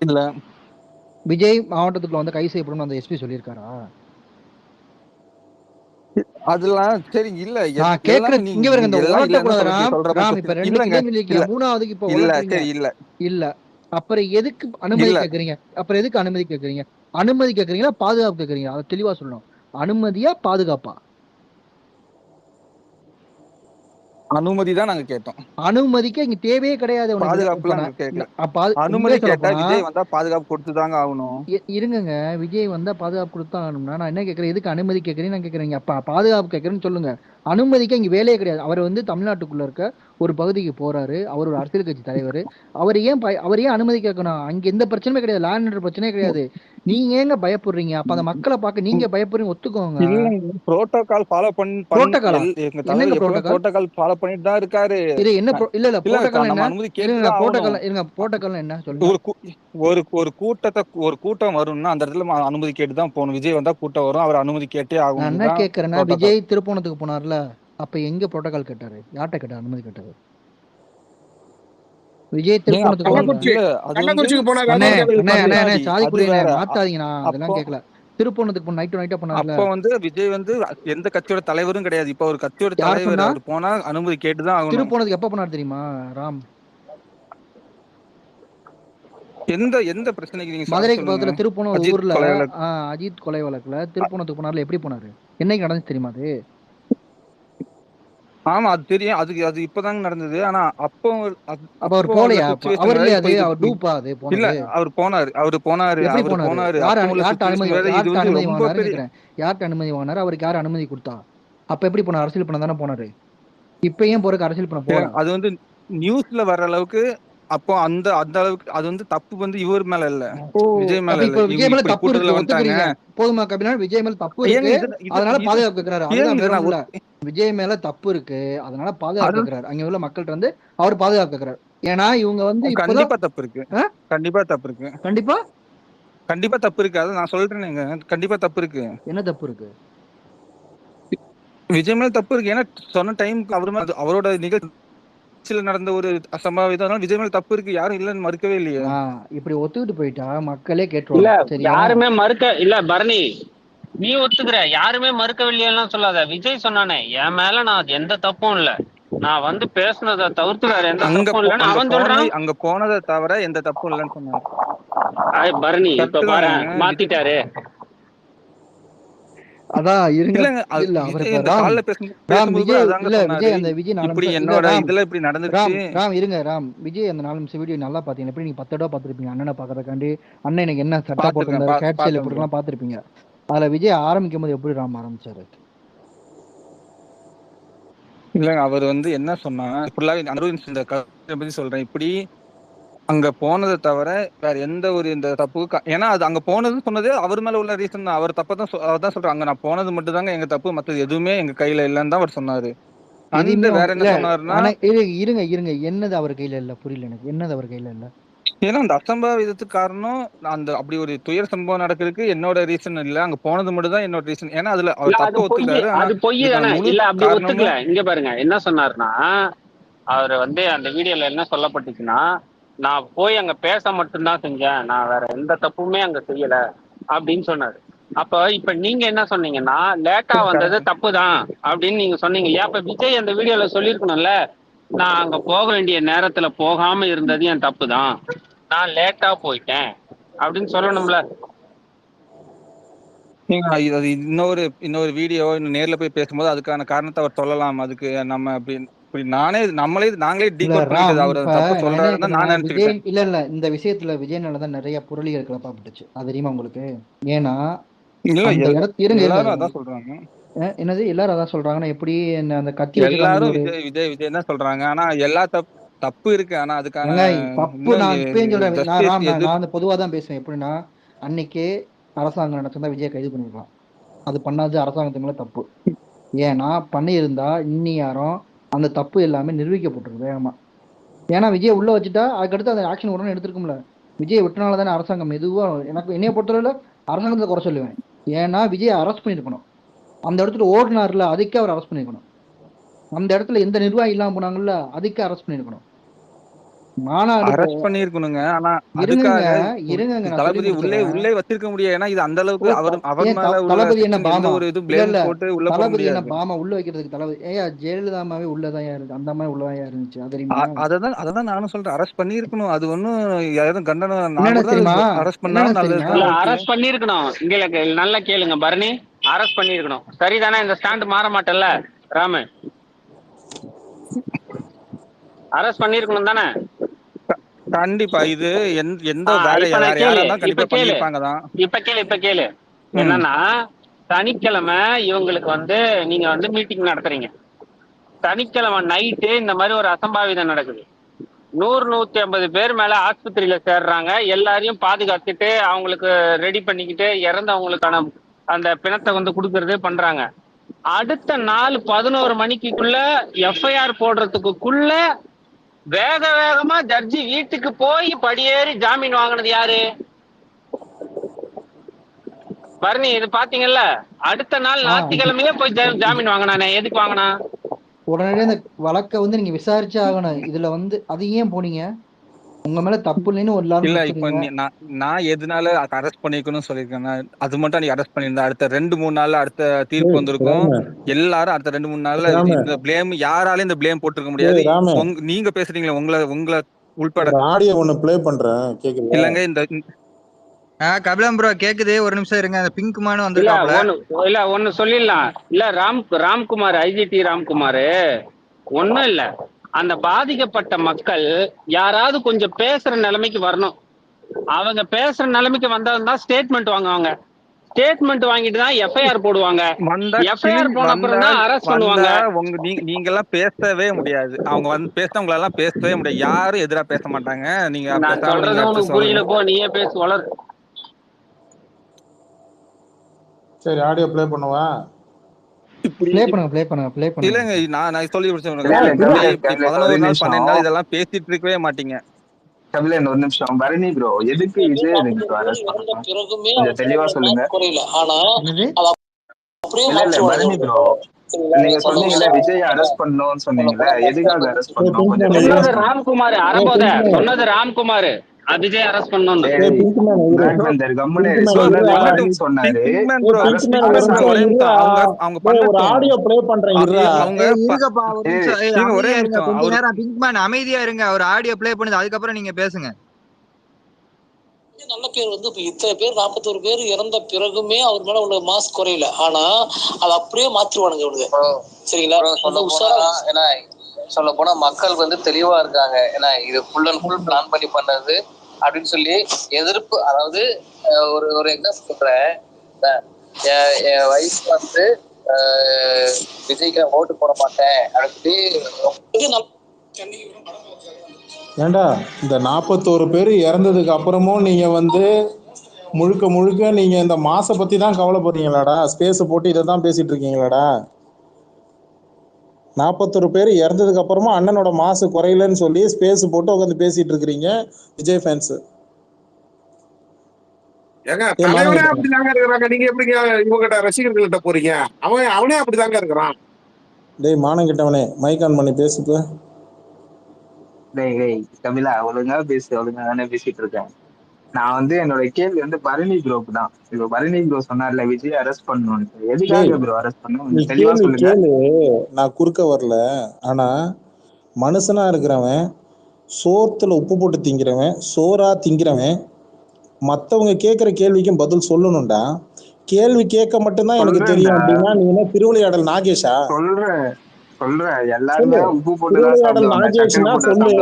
இல்ல. விஜய் மாவட்டத்துக்குள்ள வந்து கைது செய்யப்படும் அந்த எஸ்பி சொல்லியிருக்காரா? அதெல்லாம் சரி. இல்ல நான் கேக்குறது இங்க வருங்க, இந்த ஓட்டக்கூடாது ராம். இப்ப 2 கேள்வி, மூணாவதுக்கு இப்ப இல்ல அப்புறம் எதுக்கு அனுமதி கேக்குறீங்க? அனுமதி கேக்குறீங்களா பாதுகாப்பு கேக்குறீங்களா? அதை தெளிவா சொல்லணும். அனுமதியா பாதுகாப்பா? அனுமதி தான் நாங்க கேட்டோம். அனுமதிக்க இங்க தேவையே கிடையாது உனக்கு. இப்ப பாதுகாப்புலாம் நாங்க கேட்கல. உண்மையே அனுமதி சொல்ல கேட்டா போனா விஜய் வந்தா பாதுகாப்பு கொடுத்துதாங்க ஆகணும். இருங்கங்க, விஜய் வந்தா பாதுகாப்பு கொடுத்தா ஆகணும்னா நான் என்ன கேட்கறேன், எதுக்கு அனுமதி கேட்கறேன்னு நான் கேட்கறேன். அப்ப பாதுகாப்பு கேட்கறேன்னு சொல்லுங்க. அனுமதிக்க இங்க வேலையே கிடையாது. அவர் வந்து தமிழ்நாட்டுக்குள்ள இருக்க ஒரு பகுதிக்கு போறாரு, அவர் ஒரு அரசியல் கட்சி தலைவர். அவர் ஏன் அனுமதி கேட்கணும்? அங்க எந்த பிரச்சனையுமே கிடையாது, லேண்ட் ஆர்டர் பிரச்சனையே கிடையாது. நீங்க ஏங்க பயப்படுறீங்க? அப்ப அந்த மக்களை பார்க்க நீங்க பயப்படுறீங்க, ஒத்துக்கோங்க. இல்லங்க, புரோட்டோகால் ஃபாலோ புரோட்டோகாலா? எங்க தலைவர் என்னங்க எப்பவுமே புரோட்டோகால்? புரோட்டோகால் ஃபாலோ பண்ணிட்டு தான் இருக்காரு. இது என்ன இல்ல இல்ல புரோட்டோகால் நம்ம என்ன? அனுமதி இருங்க, கேட்டுதான் புரோட்டோகால் ஆகணும். இருங்க, புரோட்டோகால் என்ன சொல்லுங்க. ஒரு கூட்டம் வரும்னா அந்த இடத்துல அனுமதி கேட்டு தான் போகணும். விஜய் வந்தா கூட்டம் வரும், அவர் அனுமதி கேட்டே நான் ஆகணும் என்ன தான் கேட்கறேன்னா, புரோட்டோகால். விஜய் திருப்போணத்துக்கு போனார்ல, அப்ப எங்க புரோட்டோகால் கேட்டாரு? யார்கிட்ட கேட்டாரு அனுமதி கேட்டாரு? விஜய் திருப்போணத்துக்கு போகல. கள்ளக்குறிச்சி இல்ல அது வந்து கள்ளக்குறிச்சிக்கு போனாரு. அண்ணே அது ஒரு அண்ணே அண்ணே அண்ணே முன்னாடி சாதிக்குடி அது வேற. மாத்தாதீங்கண்ணா, அதெல்லாம் அப்போ கேட்கல. திருப்போணத்துக்கு போன நைட்டா போனார்ல, அப்ப வந்து விஜய் வந்து எந்த கட்சியோட தலைவரும் கிடையாது. இப்ப ஒரு கட்சியோட யார் தலைவர், சொன்னா? அவர் போனா அனுமதி கேட்டுதான் ஆகணும். திருப்போணத்துக்கு எப்ப போனார் தெரியுமா ராம்? எந்த பிரச்சனைக்கு நீங்க மதுரைக்கு சொல்லுங்க. பக்கத்துல திருப்போணம் அஜித் ஊர்ல கொலை வழக்கு. அஜித் கொலை வழக்குல திருப்போணத்துக்கு போனார்ல, எப்படி போனாரு? என்னைக்கு நடந்துச்சு தெரியுமா அது? ஆமா அது தெரியும். அது இப்பதாங்க நடந்தது. ஆனா அப்போ அப்ப அவர் அப்போ உள்ள போலையா? சுச்சுவேஷன் அவர் வேற. இல்லையா இப்போ அது? இது அவர் டூப்பா அது இல்ல, போனது? அவர் போனாரு. எப்படி அவர் போனாரு? போனாரு. யார் அப்போ உள்ள யார்கிட்ட அனுமதி சுச்சுவேஷன் வேற. இது யார்கிட்ட வந்து அனுமதி ரொம்ப வாங்கினாருன்னு பெரிய. கேக்குறேன். யார்கிட்ட அனுமதி வாங்கினாரு? அவருக்கு யார் அனுமதி கொடுத்தா? அப்ப எப்படி போனார்? அரசியல் பண்ண தானே போனாரு. இப்ப ஏன் போறதுக்கு அரசியல் பண்ண போல? அது வந்து நியூஸ்ல வர்ற அளவுக்கு அப்போ அந்த அந்த அளவுக்கு அது வந்து தப்பு வந்து இவர் மேல இல்ல, ஓ, விஜய் அப்ப மேல இல்ல. இப்ப விஜய் இவங்க மேல இப்படி தப்பு கூட்டத்துல இருக்கு, வந்துட்டாங்க. ஒத்துக்கிறீங்க? போதுமா கபிலா? விஜய் மேல தப்பு ஏங்க இருக்கு, அதனால பாதுகாப்பு கேக்குறாரு. அதுதான், ஏங்க வேற நான் ஒண்ணும் இல்ல. விஜய் மேல தப்பு இருக்கு, அதனால பாதுகாப்பு அது கேக்குறாரு. அங்க உள்ள மக்கள்கிட்ட வந்து அவர் பாதுகாப்பு கேக்குறாரு. ஏன்னா இவங்க வந்து இப்பதான் கண்டிப்பா தப்பு இருக்கு. ஆ? கண்டிப்பா தப்பு இருக்கு. கண்டிப்பா கண்டிப்பா தப்பு இருக்கு. அதை நான் சொல்றேனுங்க. கண்டிப்பா தப்பு இருக்கு. என்ன தப்பு இருக்கு? விஜய் மேல தப்பு இருக்கு. ஏன்னா சொன்ன டைமுக்கு அவர் மேல அவரோட நிகழ்ச்சியில நடந்த ஒரு அசம்பாவிதம். விஜய் மேல தப்பு இருக்கு, யாரும் இல்லைன்னு மறுக்கவே இல்லையே. இப்படி ஒத்துக்கிட்டு போயிட்டா மக்களே இல்ல கேட்டுருவாங்க, சரியா? யாருமே இல்ல பரணி, நீ ஒத்துக்கிற, யாருமே மறுக்கவில்லையெல்லாம் சொல்லாத. விஜய் சொன்னானே, என் மேல நான் எந்த தப்பும் இல்ல, நான் வந்து பேசுனதை தவிர்த்து வேற எந்த தப்பும் இல்லைன்னு அவன் சொல்றான். அங்க போனதை தவிர எந்த தப்பும் இல்லைன்னு சொன்னாரு. பரணி இப்ப பாரு மாத்திட்டாரு. அதான் இருங்க. இல்லங்க, இல்ல அவர் விஜய் இப்ப இந்த ராம் கால்ல ராம் பேசும்போது விஜய் அதாங்க இல்ல சொன்னாரு. விஜய் அந்த விஜய் 4 இப்படி நிமிஷம் இல்ல என்னோட ராம் இதுல இப்படி ராம் நடந்துருச்சு. ராம் இருங்க ராம். விஜய் அந்த 4 நிமிஷம் வீடியோ நல்லா பாத்தீங்க. எப்படி நீங்க 10 தடவை பாத்திருப்பீங்க அண்ணனை பாக்குறதுக்காண்டி. அண்ணன் எனக்கு என்ன சட்டை போட்டிருந்தாரு, கேட் ஸ்டைல போட்டுலாம் பாத்திருப்பீங்க. அதுல விஜய் ஆரம்பிக்கும் போது எப்படி ராம் ஆரம்பிச்சாரு? இல்லங்க, அவர் வந்து என்ன சொன்னா, இந்த கருத்தை பத்தி சொல்றேன். இப்படி அங்க போனதை தவிர வேற எந்த ஒரு இந்த தப்பு ஏன்னா அது அங்க போனதுன்னு சொன்னதே அவர் மேல உள்ள ரீசன் தான். அவர் தப்பதான் அதான் சொல்றேன். அங்க நான் போனது மட்டும் தாங்க எங்க தப்பு, மத்தது எதுவுமே எங்க கையில இல்லைன்னு தான் அவர் சொன்னாரு. அந்த வேற என்ன சொன்னாருன்னா, இருங்க இருங்க, என்னது அவர் கையில இல்ல? புரியல எனக்கு, என்னது அவர் கையில இல்ல? ஏன்னா அந்த அசம்பாவிதத்துக்கு காரணம் அந்த அப்படி ஒரு துயர் சம்பவம் நடக்கிறதுக்கு என்னோட ரீசன் இல்ல, அங்க போனது மட்டும் தான் என்னோட ரீசன். ஏன்னா அதுல அவர் தப்பு ஒத்துக்காரு. அது பொய் தானே? இல்ல அப்படி ஒத்துக்கல. இங்க பாருங்க என்ன சொன்னாருன்னா, அவர் வந்து அந்த வீடியோல என்ன சொல்லப்பட்டுச்சுன்னா, நான் போய் அங்க பேச மட்டும்தான் செஞ்சேன், நான் வேற எந்த தப்புமே அங்க செய்யல அப்படின்னு சொன்னாரு. அப்ப இப்ப நீங்க என்ன சொன்னீங்கன்னா, லேட்டா வந்தது தப்பு தான் அப்படின்னு நீங்க சொன்னீங்க. அப்ப விஜய் அந்த வீடியோல சொல்லியிருக்கணும்ல, நான் அங்க போக வேண்டிய நேரத்துல போகாம இருந்தது என் தப்பு தான், நான் லேட்டா போயிட்டேன் அப்படின்னு சொல்லணும்ல. அது இன்னொரு வீடியோ நேர்ல போய் பேசும்போது அதுக்கான காரணத்தை அவர் சொல்லலாம். அதுக்கு நம்ம அப்படி நாங்களே டீகோட் பண்ணிட்டது. அவர் தப்பு சொல்றாருன்னு நான் நினைச்சுக்கிட்டேன். இல்ல இந்த விஷயத்துல விஜய்னாலதான் நிறைய புரளிகள் கிளப்பப்பட்டுச்சு, அது தெரியுமா உங்களுக்கு? ஏன்னா எல்லாரும் அதான் சொல்றாங்க. என்னது எல்லாரும் அதான் சொல்றாங்கன்னா, எப்படி அந்த கத்தி எல்லாரும் விஜய் தான் சொல்றாங்க. ஆனா எல்லா தப்பு இருக்கு. ஆனா அதுக்கான தப்பு நான் இப்பயும் சொல்றேன். நான் பொதுவா தான் பேசுவேன். எப்படின்னா, அன்னைக்கே அரசாங்கம் நினைச்சிருந்தா விஜய் கைது பண்ணிருக்கலாம். அது பண்ணாது அரசாங்கத்து மேல தப்பு. ஏன்னா பண்ணியிருந்தா இன்னி யாரும் அந்த தப்பு எல்லாமே நிரூபிக்கப்பட்டிருக்கு வேகமா. ஏன்னா விஜய் உள்ள வச்சுட்டா அதுக்கடுத்து அந்த ஆக்ஷன் உடனே எடுத்துருக்கும்ல. விஜய் விட்டனால தானே அரசாங்கம் மெதுவா, என்னைய பொறுத்தவரையில அரசாங்கத்தை குறை சொல்லுவேன். ஏன்னா விஜய் அரெஸ்ட் பண்ணிருக்கணும். அந்த இடத்துல ஓடினார்ல, அதுக்கே அவர் அரெஸ்ட் பண்ணிருக்கணும். அந்த இடத்துல எந்த நிர்வாகி இல்லாம போனாங்கல்ல, அதுக்கே அரெஸ்ட் பண்ணிருக்கணும். அரெஸ்ட் பண்ணிருக்கணுங்க. ஆனா அதுக்காக தளபதி உள்ளே வச்சிருக்க முடியாது. ஏன்னா இது அந்த அளவுக்கு அவர் மேல தளபதி என்ன பாமா ஒரு இது ப்ளேம் போட்டு உள்ள போட தளபதி என்ன முடியாது. பாமா உள்ள வைக்கிறதுக்கு தளபதி ஜெயலலிதா அம்மாவே உள்ளதான் இருக்கு, அந்த மாதிரி உள்ளதான் இருந்துச்சு, அது தெரியுமா? அததான் நானும் சொல்றேன், அரெஸ்ட் பண்ணிருக்கணும். அது ஒண்ணும் யாரும் கண்டனம் அரெஸ்ட் பண்ணிருக்கணும். இங்க நல்லா கேளுங்க பரணி, அரெஸ்ட் பண்ணிருக்கணும். சரிதானே? இந்த ஸ்டாண்ட் மாற மாட்டேல்ல ராம? அரெஸ்ட் பண்ணிருக்கணும் தானே? கண்டிப்பா இது எந்த வேற இப்ப வேற நான் யாரா கேளு, இருந்தாலும் இப்ப கண்டிப்பா கேளு, பண்ணிருப்பாங்க தான். இப்ப கேளு என்னன்னா, சனிக்கிழமை இவங்களுக்கு வந்து நீங்க வந்து மீட்டிங் நடத்துறீங்க. சனிக்கிழமை நைட்டு இந்த மாதிரி ஒரு அசம்பாவிதம் நடக்குது. 100-150 பேர் மேல ஆஸ்பத்திரியில சேர்றாங்க. எல்லாரையும் பாதுகாத்துட்டு அவங்களுக்கு ரெடி பண்ணிக்கிட்டு இறந்தவங்களுக்கான அந்த பிணத்தை வந்து கொடுக்கறது பண்றாங்க. அடுத்த நாள் 11 மணிக்குள்ள எஃப்ஐஆர் போடுறதுக்குள்ள வேக வேகமா ஜட்ஜி வீட்டுக்கு போய் படியேறி ஜாமீன் வாங்கினது யாரு? பரணி, இது பாத்தீங்கல்ல? அடுத்த நாள் ஞாயிற்றுக்கிழமையே போய் ஜாமீன் வாங்கினானே, எதுக்கு வாங்கினா? உடனடியே அந்த வழக்கை வந்து நீங்க விசாரிச்சே ஆகணும். இதுல வந்து அது ஏன் போனீங்க? உங்க மேல தப்பு இல்லைன்னு ஒரு எல்லாரும் இல்ல இப்ப கொடுத்துறீங்க. நான் எதனால அரெஸ்ட் பண்ணிக்கணும்னு சொல்லியிருக்கேன்னா, அது மட்டும் நீ அரெஸ்ட் பண்ணியிருந்தா அடுத்த 2-3 நாள்ல அடுத்த தீர்ப்பு வந்திருக்கும். ராம எல்லாரும் அடுத்த 2-3 நாள்ல ராம இந்த பிளேம் யாராலையும் இந்த பிளேம் போட்டிருக்க முடியாது. ராம நீங்க பேசுறீங்களா உங்களை உள்பட. ஒரு ஆடியோ ஒண்ணு ப்ளே பண்றேன், கேக்குதா? இல்லங்க இந்த கபிலம் ப்ரோ கேக்குது, ஒரு நிமிஷம் இருங்க. அந்த பிங்க் மானு இல்ல வந்திருக்காப்ல. ஒண்ணு சொல்லிடலாம். இல்ல ராம்குமார், ஐஜிடி ராம்குமார், ஒண்ணும் இல்ல. அந்த பாதிக்கப்பட்ட மக்கள் யாராவது கொஞ்சம் பேசுற நிலைமைக்கு வரணும். அவங்க பேசுற நிலைமைக்கு வந்தாதான் ஸ்டேட்மெண்ட் வாங்குவாங்க. ஸ்டேட்மெண்ட் வாங்கிட்டு தான் எஃப்ஐஆர் போடுவாங்க. எஃப்ஐஆர் போன அப்புறம் தான் அரெஸ்ட் பண்ணுவாங்க. நீங்க எல்லாம் பேசவே முடியாது. அவங்க வந்து பேசுறவங்க எல்லாம் பேசவே முடியாது. யாரும் எதிரா பேச மாட்டாங்க. நீங்க நான் சொல்றது உனக்கு புரியல போ, நீயே பேசு வளர். சரி, ஆடியோ ப்ளே பண்ணுவா. ப்ளே பண்ணுங்க. இல்லங்க, நான் சொல்லி முடிச்சேன். 11 நாள் 12 நாள் இதெல்லாம் பேசிட்டு இருக்கவே மாட்டீங்க. கபிலன் ஒரு நிமிஷம். பரணி ப்ரோ, எதுக்கு விஜய் அரெஸ்ட் பண்ணணும் கொஞ்சம் தெளிவா சொல்லுங்க. இல்ல பரணி ப்ரோ, நீங்க சொன்னீங்கல்ல விஜய் அரெஸ்ட் பண்ணணும்னு சொன்னீங்கல்ல, எதுக்காக அரெஸ்ட் பண்ணணும் கொஞ்சம் தெளிவா சொன்னது ராம்குமார் அரபோத, சொன்னது ராம்குமார். விஜய் அரெஸ்ட் பண்ணணும். அமைதியா இருங்க, அவர் ஆடியோ பிளே பண்ணுது, அதுக்கப்புறம் நீங்க பேசுங்க. நல்ல பேர் வந்து இப்ப இத்தனை பேர் 41 பேர் இறந்த பிறகுமே அவர் மேல உள்ள மாஸ் குறையல. ஆனா அதை அப்படியே மாத்திருவானுங்க இவனுங்க. சரிங்களா? ஏன்னா சொல்ல போனா மக்கள் வந்து தெளிவா இருக்காங்க. ஏன்னா இது ஃபுல் அண்ட் ஃபுல் பிளான் பண்ணி பண்ணது அப்படின்னு சொல்லி எதிர்ப்பு. அதாவது ஒரு எக்ஸாம்பிள் சொல்றேன். என் வயசு வந்து விஜய்க்கு ஓட்டு போட மாட்டேன் அப்படின்னு ஏண்டா, இந்த 41 பேர் இறந்ததுக்கு அப்புறமும் நீங்க வந்து முழுக்க நீங்க இந்த மாச பத்தி தான் கவலைப்படுறீங்களாடா? ஸ்பேஸ் போட்டு இதை தான் பேசிட்டு இருக்கீங்களாடா? 41 பேர் இறந்ததுக்கு அப்புறமா அண்ணனோட மாசு குறையலன்னு சொல்லி ஸ்பேஸ் போட்டு உட்காந்து பேசிட்டு இருக்கிறீங்க விஜய் ஃபேன்ஸ். தலைவனே அப்படிதாங்க இருக்கிறாங்க. நீங்க எப்படிங்க இவங்கிட்ட ரசிகர்கள்ட்ட போறீங்க? அவனே அப்படிதாங்க இருக்கிறான். டேய் மானம் கிட்டவனே, மைக் ஆன் பண்ணி பேசுப்ப. டேய் கபிலா, ஒழுங்கா பேசு. ஒழுங்கா தானே பேசிட்டு இருக்கேன். நான் வந்து என்னோட கேள்வி வந்து பரணி ப்ரோக்கு தான். இப்ப பரணி ப்ரோ சொன்னார்ல விஜய் அரெஸ்ட் பண்ணணும்னு, எதுக்காக ப்ரோ அரெஸ்ட் பண்ணணும் தெளிவா சொல்லுங்க. நான் குறுக்க வரல. ஆனா மனுஷனா இருக்கிறவன், சோத்துல உப்பு போட்டு திங்கிறவன், சோறா திங்கிறவன், மத்தவங்க கேட்கிற கேள்விக்கும் பதில் சொல்லணும்டா. கேள்வி கேட்க மட்டும்தான் எனக்கு தெரியும் அப்படின்னா நீ என்ன திருவிளையாடல் நாகேஷா? சொல்றேன் எல்லாருமே உப்பு போட்டு நாகேஷ்னா சொல்லு.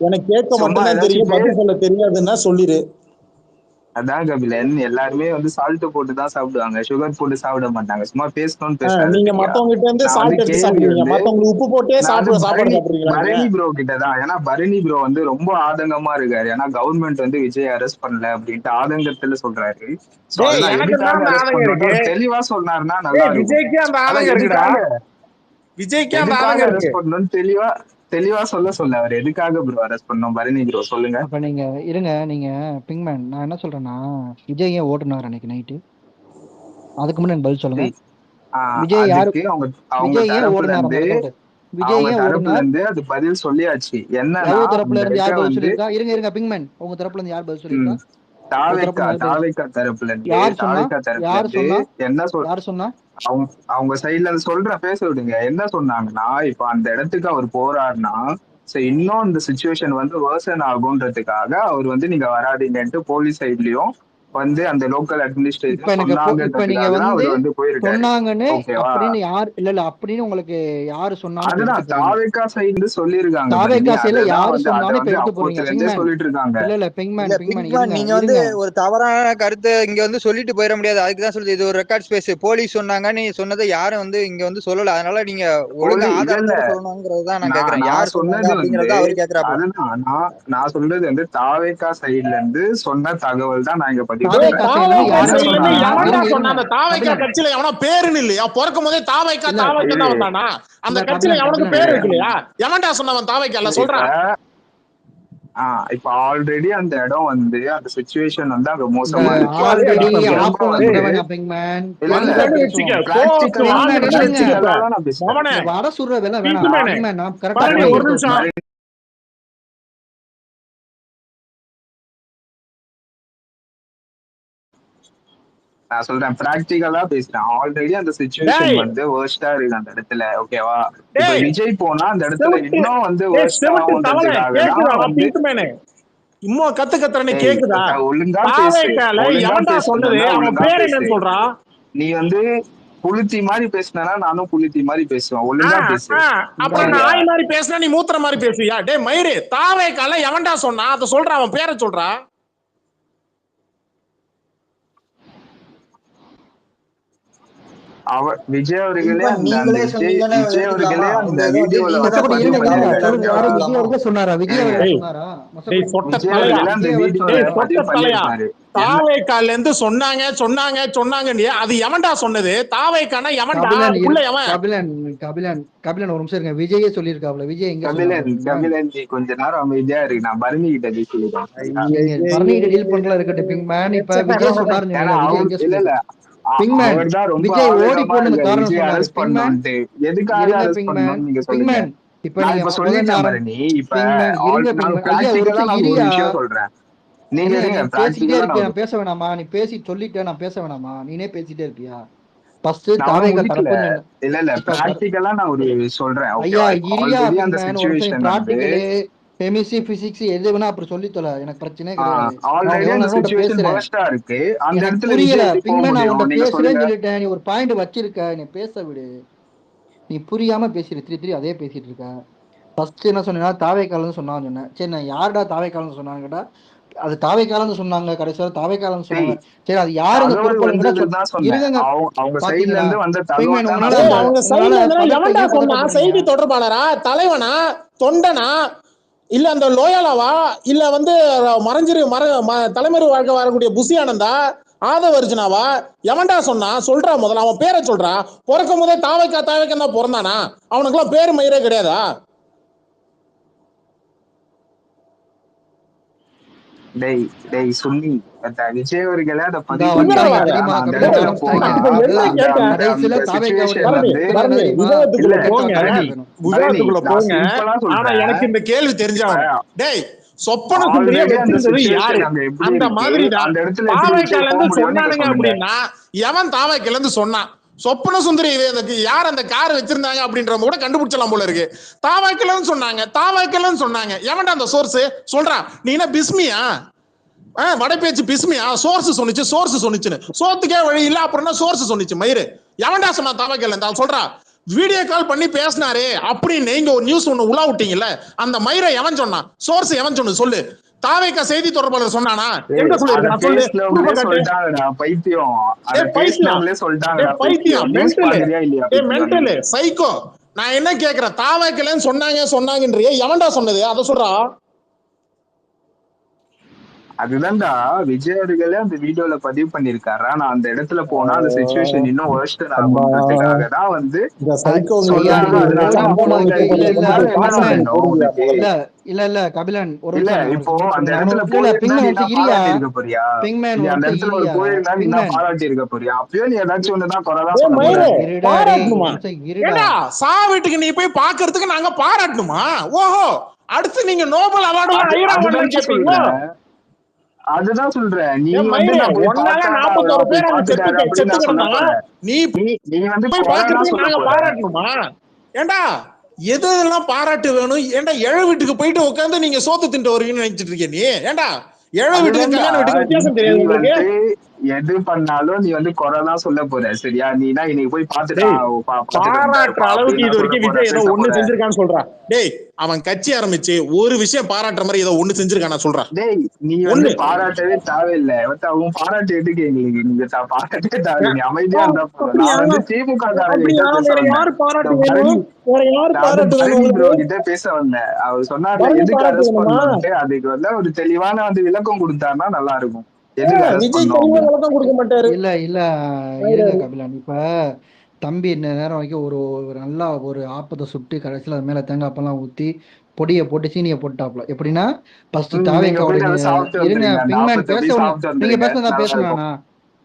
எனக்கு கேட்க மட்டும்தான் தெரியும், பதில் சொல்ல தெரியாதுன்னா சொல்லிரு. அதான் கபிலன், எல்லாருமே வந்து சால்ட் போட்டு தான் சாப்பிடுவாங்க, சுகர் போட்டு சாப்பிட மாட்டாங்க. சும்மா பேசணும்னு பேசுறாங்க. நீங்க மத்தவங்க கிட்ட இருந்து சால்ட் எடுத்து சாப்பிடுவீங்க, மத்தவங்களுக்கு உப்பு போட்டே சாப்பிடுறீங்க. பரணி ப்ரோ கிட்ட தான். ஏன்னா பரணி ப்ரோ வந்து ரொம்ப ஆதங்கமா இருக்காரு. ஏன்னா கவர்மெண்ட் வந்து விஜய் அரெஸ்ட் பண்ணல அப்படின்ட்டு ஆதங்கத்துல சொல்றாரு. தெளிவா சொன்னாருன்னா நல்லா இருக்கும். விஜய்க்கு அரெஸ்ட் பண்ணணும்னு தெளிவா சொல்ல அவர் எதுக்காக ப்ரோ அரெஸ்ட் பண்ணோம் பரணி ப்ரோ சொல்லுங்க. அப்ப நீங்க இருங்க, நீங்க பிங்மேன், நான் என்ன சொல்றேன்னா விஜய் ஏன் ஓட்டுனார் அன்னைக்கு நைட்டு? அதுக்கு முன்னாடி பதில் சொல்லுங்க. விஜய் யாரு? விஜய் ஏன் ஓடுனார்? விஜய் ஏன் ஓடுனார்? அது பதில் சொல்லியாச்சு. என்ன தரப்புல இருந்து யார் பதில் சொல்லிருக்கா? இருங்க பிங்மேன், உங்க தரப்புல இருந்து யார் பதில் சொல்லிருக்கா? தாவேக்கா தரப்புல இருந்து யார் சொன்னா? அவங்க சைட்ல சொல்ற பேச விடுங்க. என்ன சொன்னாங்கன்னா, இப்ப அந்த இடத்துக்கு அவர் போறாருன்னா இன்னும் இந்த சிச்சுவேஷன் வந்து வேர்சன் ஆகுன்றதுக்காக அவர் வந்து நீங்க வராதீங்கன்ட்டு போலீஸ் சைட்லயும் வந்து அந்த லோக்கல் இப்ப அட்மினிஸ்ட்ரேஷன் எனக்கு இப்ப நீங்க சொன்னாங்கன்றதுக்காக தான் வந்து அவர் வந்து போயிருக்காரு. சொன்னாங்கன்னு ஓகேவா? அப்படின்னு யார் இல்ல அப்படின்னு உங்களுக்கு யாரு சொன்னான்னு இப்ப அதுதான் எடுக்க போறீங்க? தாவேக்கா சைடு சொல்லியிருக்காங்க பரணி. தாவேக்கா சைடுல அதுதான் யாரு வந்து அதை சொன்னான்னு இப்ப வந்து எடுக்க அப்போத்துல போறீங்க? இருந்தே சொல்லிட்டு இருக்காங்க. இல்ல இல்ல பிங்மேன் பிங்மேன் இருங்க நீங்க வந்து இருங்க. ஒரு தவறான கருத்தை இங்க வந்து சொல்லிட்டு போயிட முடியாது. அதுக்குதான் சொல்லுது இது ஒரு ரெக்கார்ட் ஸ்பேஸ். போலீஸ் சொன்னாங்க, நீ சொன்னதை யாரும் வந்து இங்க வந்து சொல்லல. அதனால நீங்க ஒழுங்கா இல்ல இல்ல ஆதாரத்தோட சொல்லணுங்கிறதுதான் நான் கேக்குறேன். நான் யார் சொன்னாங்க சொன்னது வந்து அப்படிங்கறத அவரு கேக்குறாப்ல. அதுதான் நான் சொல்றது வந்து தாவேக்கா சைடுல இருந்து சொன்ன தகவல் தான் நான் இங்க பதிவு தாவேக்கா பண்றேன். சைடுல இருந்து தாவேக்கா யாருமே சைடுல இருந்து சொன்னா எவன்டா இருங்க சொன்னா? இருங்க அந்த தாவேக்கா கபிலன் கட்சியில எவனோ பேருன்னு இல்லையா? பிறக்கும் போதே தாவேக்கா இல்ல தாவேக்கா இது தான் வந்தானா? அந்த இல்ல கட்சியில கபிலன் எவனுக்கு கபிலன் பேர் இது இருக்கு இல்லையா? எவன்டா சொன்னவன் தாவேக்கால இப்ப சொல்றான்? இப்ப ஆல்ரெடி அந்த இடம் வந்து அந்த சிச்சுவேஷன் வந்து அங்க இங்க மோசமா இருக்கு. ஆல்ரெடி திரும்ப ஆப்ப வந்து வந்துட வேணாம் பிங்மேன். இல்ல இல்ல தெளிவா வந்தேன்னு பேசுவோம். வச்சுக்க, கோர்ட் பிராக்டிக்கலா பிங்மேன் வாங்குறேன்னு இருங்க. வச்சுக்க. நான் பேசுறேன். மவனே இந்த வட சுடுறதெல்லாம் வேணாம் பிக்குமேனே, பிங்மேன். நான் கரெக்டா பரணி பரணி ஒரு பாயிண்ட் நிமிஷம். பரணி நான் சொல்றேன் பிராக்டிக்கலா பேசுறேன். ஆல்ரெடி அந்த சிச்சுவேஷன் டேய் வந்து வேர்ஸ்டா இருக்கு அந்த இடத்துல. ஓகேவா? இப்ப டேய் விஜய் போனா அந்த இடத்துல செவுட்டு இன்னும் வந்து டேய் வேர்ஸ்ட் செவுட்டு தவளை ஆகுன்றதுக்காக தான் கேக்குதாடா வந்து பிக்குமேனே? இன்னும் கத்துறேன்னு டேய் கேக்குதா? ஒழுங்கா பேசு. தாவேக்கால ஒழுங்கா எவன்டா சொன்னது? பேசுறதா அவன் ஒழுங்கா பேர் பேசு. என்னன்னு சொல்றான்? நீ வந்து புளுத்தி மாதிரி பேசினா நானும் புளுத்தி மாதிரி பேசுவேன். ஒழுங்கா பேசு. அப்புறம் இந்த நான் சரியா? ஆய் மாதிரி பேசினா நீ மூத்திர மாதிரி பேசுவியா? டேய் மயிறு, தாவேக்கால எவன்டா சொன்னா? அதை சொல்றான், அவன் பேரை சொல்றான். விஜய் அவர்களே அந்த நீங்களே விஜய் சொன்னீங்கன்னா விஜய் அவர்களே எடுத்துக்கலாமா? அந்த அவங்க ஏதோ வந்து வீடியோல நீங்க வந்து தான் மத்தபடி பதிவு இருங்க பண்ணிருக்காங்க இருங்க சொல்லுங்க. பண்ணியிருக்காரு. யாரு அப்படின்னு விஜய் எடுத்துக்கலாமா? அவர்களே சொன்னாரா? விஜய் இருங்க. அவர்களே டேய் சொன்னாரா? டேய் மத்தபடி சொட்ட விஜய் தலையா, அவர்களே அந்த விஜய் அவர்கள் வீடியோல டேய் பதிவு சொட்ட தலையா, பண்ணியிருக்காரு. என்ன தாவேக்கால இருந்து சொன்னாங்க சொன்னாங்க சொன்னாங்க. அது எவன்டா சொன்னது? தாவேக்கானா எவன்டா? கபிலன் அதுக்குள்ள எவன்? கபிலன் கபிலன் கபிலன் ஒரு நிமிஷம் இருங்க. விஜயே சொல்லியிருக்காப்ல. விஜய் எங்க சொன்னாப்ல பிங்மேன்? கபிலன் ஜி கொஞ்ச நேரம் அமைதியா இருக்கு. நான் பரணி கிட்ட பேசிக்கிறேன். சரியா? நீங்க பரணிகிட்ட டீல் பண்றதா இருக்கட்டும் பிங்மேன். இப்ப விஜய் சொன்னாருன்னு ஏன்னா விஜய் அவர் எங்க இல்ல இல்ல சொல்லியிருக்காரு? பிங்மேன் அவர் தான் ரொம்ப விஜய் ஓடி ஆவேகமா போனது இருக்காரு காரணம் விஜய் சொன்னாரு. அரெஸ்ட் பண்ணணும்ட்டு. எதுக்காக இருங்க அரெஸ்ட் பிங்மேன். பண்ணணும்னு நீங்க சொல்லுங்க. பிங்மேன் இப்ப நான் நீங்க இப்ப முதல்ல சொல்லிட்டேன் பரணி. இப்ப பிங்மேன் இருங்க நான் பிங்மேன். ஐயா ஒரு பிராக்டிக்கலா நிமிஷம் நான் ஒரு இரியா. விஷயம் சொல்றேன். நீங்க என்ன நீ இருங்க. பேசிக்கிட்டே பிராக்டிக்கலா நான் இருப்பியா? ஒரு நான் பேச வேணாமா? நீ பேசி சொல்லிட்ட நான் பேச வேணாமா? நீனே பேசிட்டே இருப்பியா? ஃபர்ஸ்ட் நான் ஒன்னும் தாவேகா முடிக்கல. தரப்புன்னு சொன்ன. இல்ல இப்ப பிராக்டிக்கலா நான் ஒரு சொல்றேன். ஐயா ஓகேவா? இப்ப இரியா ஆல்ரெடி அந்த பிங்மேன் ஒரு நிமிஷம். சிச்சுவேஷன் வந்து பிராக்டிக்கலு கெமிஸ்ட்ரி பிசிக்ஸ் எது வேணா அப்புறம் சொல்லி தொலை. எனக்கு பிரச்சனையே கிடையாது. நான் ஆல்ரெடி எவ்வளவு அந்த நேரம் உன்கிட்ட சிச்சுவேஷன் பேசுறேன். வர்ஸ்டா இருக்கு. அந்த எனக்கு இடத்துல புரியல விஜய் எப்படி போக பிங்மேன். நான் முடியும்? உன்கிட்ட நீங்க பேசுறேன்னு சொல்லுங்க. சொல்லிட்டேன். நீ ஒரு பாயிண்ட் வச்சிருக்க. நீ பேச விடு. நீ புரியாம பேசிட்டு திருப்பி அதே பேசிட்டு இருக்க. ஃபர்ஸ்ட் என்ன சொன்னா தாவேக்காலன்னு சொன்னான்னு சொன்னேன். சரி நான் யாருடா தாவேக்காலன்னு சொன்னான்னு கேட்டா அது தாவேக்காலன்னு சொன்னாங்க. கடைசியாக தாவேக்காலன்னு சொன்னாங்க. சரி அது யாருங்க தகவல் பொறுப்பாளன்னு கேட்டா வந்ததுதான் சொன்னேன். இருங்க. அவங்க சைட்ல பாத்தீங்களா இருந்து வந்த தகவல் பிங்மேன் தான் உங்களால நான் அந்த சொன்னேன். அவங்க உங்களால சைடுல இருந்தா பதட்ட எவன்டா ஏன் சொன்னா? பதட்டப்படுறீங்க? செய்தி தொடர்பாளரா, தலைவனா, தொண்டனா, இல்ல அந்த லோயாலாவா, இல்ல வந்து தலைமறை வாழ்க்கை வரக்கூடிய புசி ஆனந்தா, ஆதவ அர்ஜுனாவா? எவன்டா சொன்னா? சொல்றா முதல்ல, அவன் பேரை சொல்றா. பிறக்கும் போதே தாவைக்கா தான் பிறந்தானா? அவனுக்கு எல்லாம் பேரு மயிரே கிடையாதா? டேய் சுன்னி விஜய் அவர்களே அதை இதா பதிவு வந்துட்டாங்க பண்ணிருக்காரு. தெரியுமா? ஆனா அந்த கபிலன் இடத்துல போனா ஆரம்பிச்சிட்டாங்க. என்ன கேட்ட? கடைசியில அந்த தாவேக்காவோட சிச்சுவேஷன் எல்லாம் வந்து பரணி, தெரியுமா? விவாதத்துக்குள்ள இல்ல போங்க, பரணி விவாதத்துக்குள்ள நான் போங்க. சிம்பிளா ஆனா சொல்றேன். எனக்கு இந்த கேள்வி இப்ப தெரிஞ்சாகணும். டேய், சொப்பன சுந்தரிய ஆல்ரெடி அந்த வச்சிருந்தது யாரு? சிச்சுவேஷன் அங்க எப்படி அந்த இருக்கு? மாதிரிதான் அந்த இடத்துல எப்படி விஜய் தாவைக்கால போக இருந்து முடியும்னு நீங்க சொன்னானுங்க சொல்லுங்க. அப்படின்னா எவன் தாவைக்கால இருந்து சொன்னான்? சொப்பன சுந்தரி யார் அந்த கார் வச்சிருந்தாங்க அப்படின்ற கூட கண்டுபிடிச்சலாம் போல இருக்கு. தாவைக்கலன்னு சொன்னாங்க. எவன்டா அந்த சோர்ஸ் சொல்றான்? நீ என்ன பிஸ்மியா? வடபேச்சு பிஸ்மியா? சோர்ஸ் சொன்னிச்சுன்னு சோத்துக்கே வழி இல்ல, அப்புறம் சோர்ஸ் சொன்னிச்சு மயிறு. எவன்டா சொன்னா தாவைக்கல? சொல்றா. வீடியோ கால் பண்ணி பேசினாரே அப்படின்னு நீங்க ஒரு நியூஸ் ஒண்ணு உலா விட்டீங்கல்ல, அந்த மயிரை எவன் சொன்னான்? சோர்ஸ் எவன் சொன்னு சொல்லு. தாவேக்கா செய்தி தொடர்பாளர் சொன்னானா? எங்க சொல்லிருக்க? நான் சொல்லு. பைத்தியம் பைத்தியம், நியூஸ் பாக்குறியா இல்லையா? Mental psycho. நான் என்ன கேக்குறேன்? தாவேக்கலன்னு சொன்னாங்கன்றியே, எவன்டா சொன்னது? அதை சொல்றா. அதுதான்டா விஜய் அவர்களே அந்த வீடியோல பதிவு பண்ணிருக்காரா. நான் அந்த இடத்துல போனா அந்த சிச்சுவேஷன் இன்னும் வர்ஸ்ட் ஆகுன்றதுக்காக தான் வந்து சொன்னாங்க. இல்ல கபிலன் ஒரு இல்ல இப்போ அந்த இடத்துல போயிருந்தா நீ பாராட்டி இருக்க போறியா? அந்த இடத்துல ஒரு போயிருந்தா நீ பாராட்டி இருக்க போறியா? அப்பயும் நீ ஏதாச்சும் ஒண்ணுதான் குறைதான் சொல்ல போற. சா வீட்டுக்கு நீ போய் பாக்குறதுக்கு நாங்க பாராட்டணுமா? ஓஹோ, அடுத்து நீங்க நோபல் அவார்டு அதுதான் சொல்றேன். நீ வந்து பாராட்டணுமா? ஏண்டா எதெல்லாம் பாராட்டு வேணும்? ஏண்டா ஏழை வீட்டுக்கு போயிட்டு உட்காந்து நீங்க சோத்து தின்ட்டு வருவீங்கன்னு நினைச்சிட்டு இருக்கீங்க நீ? ஏண்டா ஏழை வீட்டுக்கு அதுதான்டா கல்யாண வீட்டுக்கு வித்தியாசம் தெரியாது நீ உங்களுக்கு? வந்து எது பண்ணாலும் நீ வந்து குறைதான் சொல்ல போற, சரியா? நீனா இன்னைக்கு போய் டேய், பாத்துட்டு பாராட்டுற அளவுக்கு அப்படின்னு இது சொல்ல வரைக்கும் போற, விஜய் ஏதோ பேச ஒண்ணு போற. செஞ்சிருக்கான்னு சொல்றா. டேய், அவன் கட்சி ஆரம்பிச்சு ஒரு விஷயம் பாராட்டுற மாதிரி ஏதோ ஒண்ணு செஞ்சிருக்கானா சொல்றா. டேய், நீ வந்து பாராட்டவே தேவையில்லை. அவன் பாராட்டு எதுக்கு எங்களுக்கு? நீங்க பாராட்டவே தேவையில்லை, நீ அமைதியா இருந்தா போதும். நான் வந்து திமுக காரங்க கிட்ட பேச வேற வந்தேன். யாரு பாராட்டு இந்த வேணும்? பரணி வேற யாரு நான் வந்து பாராட்டு வேணும் பரணி ப்ரோ உங்களுக்கு? கிட்ட பேச வந்தேன். அவர் சொன்னார்ல பரணி எதுக்கு பாராட்டு அரெஸ்ட் வேணுமா? பண்ணணும்ட்டு, அதுக்கு வந்து ஒரு தெளிவான வந்து விளக்கம் கொடுத்தாருன்னா நல்லா இருக்கும். எதுக்கு அரெஸ்ட் விஜய் பண்ணோம் தெளிவா அப்படின்னு. விளக்கம் கொடுக்க மாட்டாரு. இல்ல இல்ல இருங்க கபிலன். இப்ப தம்பி இந்த நேரம் வரைக்கும் ஒரு ஒரு நல்லா ஒரு ஆப்பத்தை சுட்டு கடைசியில் அது மேல தேங்காய்ப்பெல்லாம் ஊத்தி பொடியை போட்டு சீனியை போட்டாப்ல. எப்படின்னா ஃபர்ஸ்ட் நீங்க தாவேக்காவோட போயிட்டு அதை சாப்பிட்டு இருங்க வந்துருங்க. அந்த பிங்மேன் ஆப்பத்தை பேச போய் ஒண்ணு. சாப்பிட்டு நீங்க வந்துருங்க, பேச நான் நல்லா இருக்கும். பேசணும்னா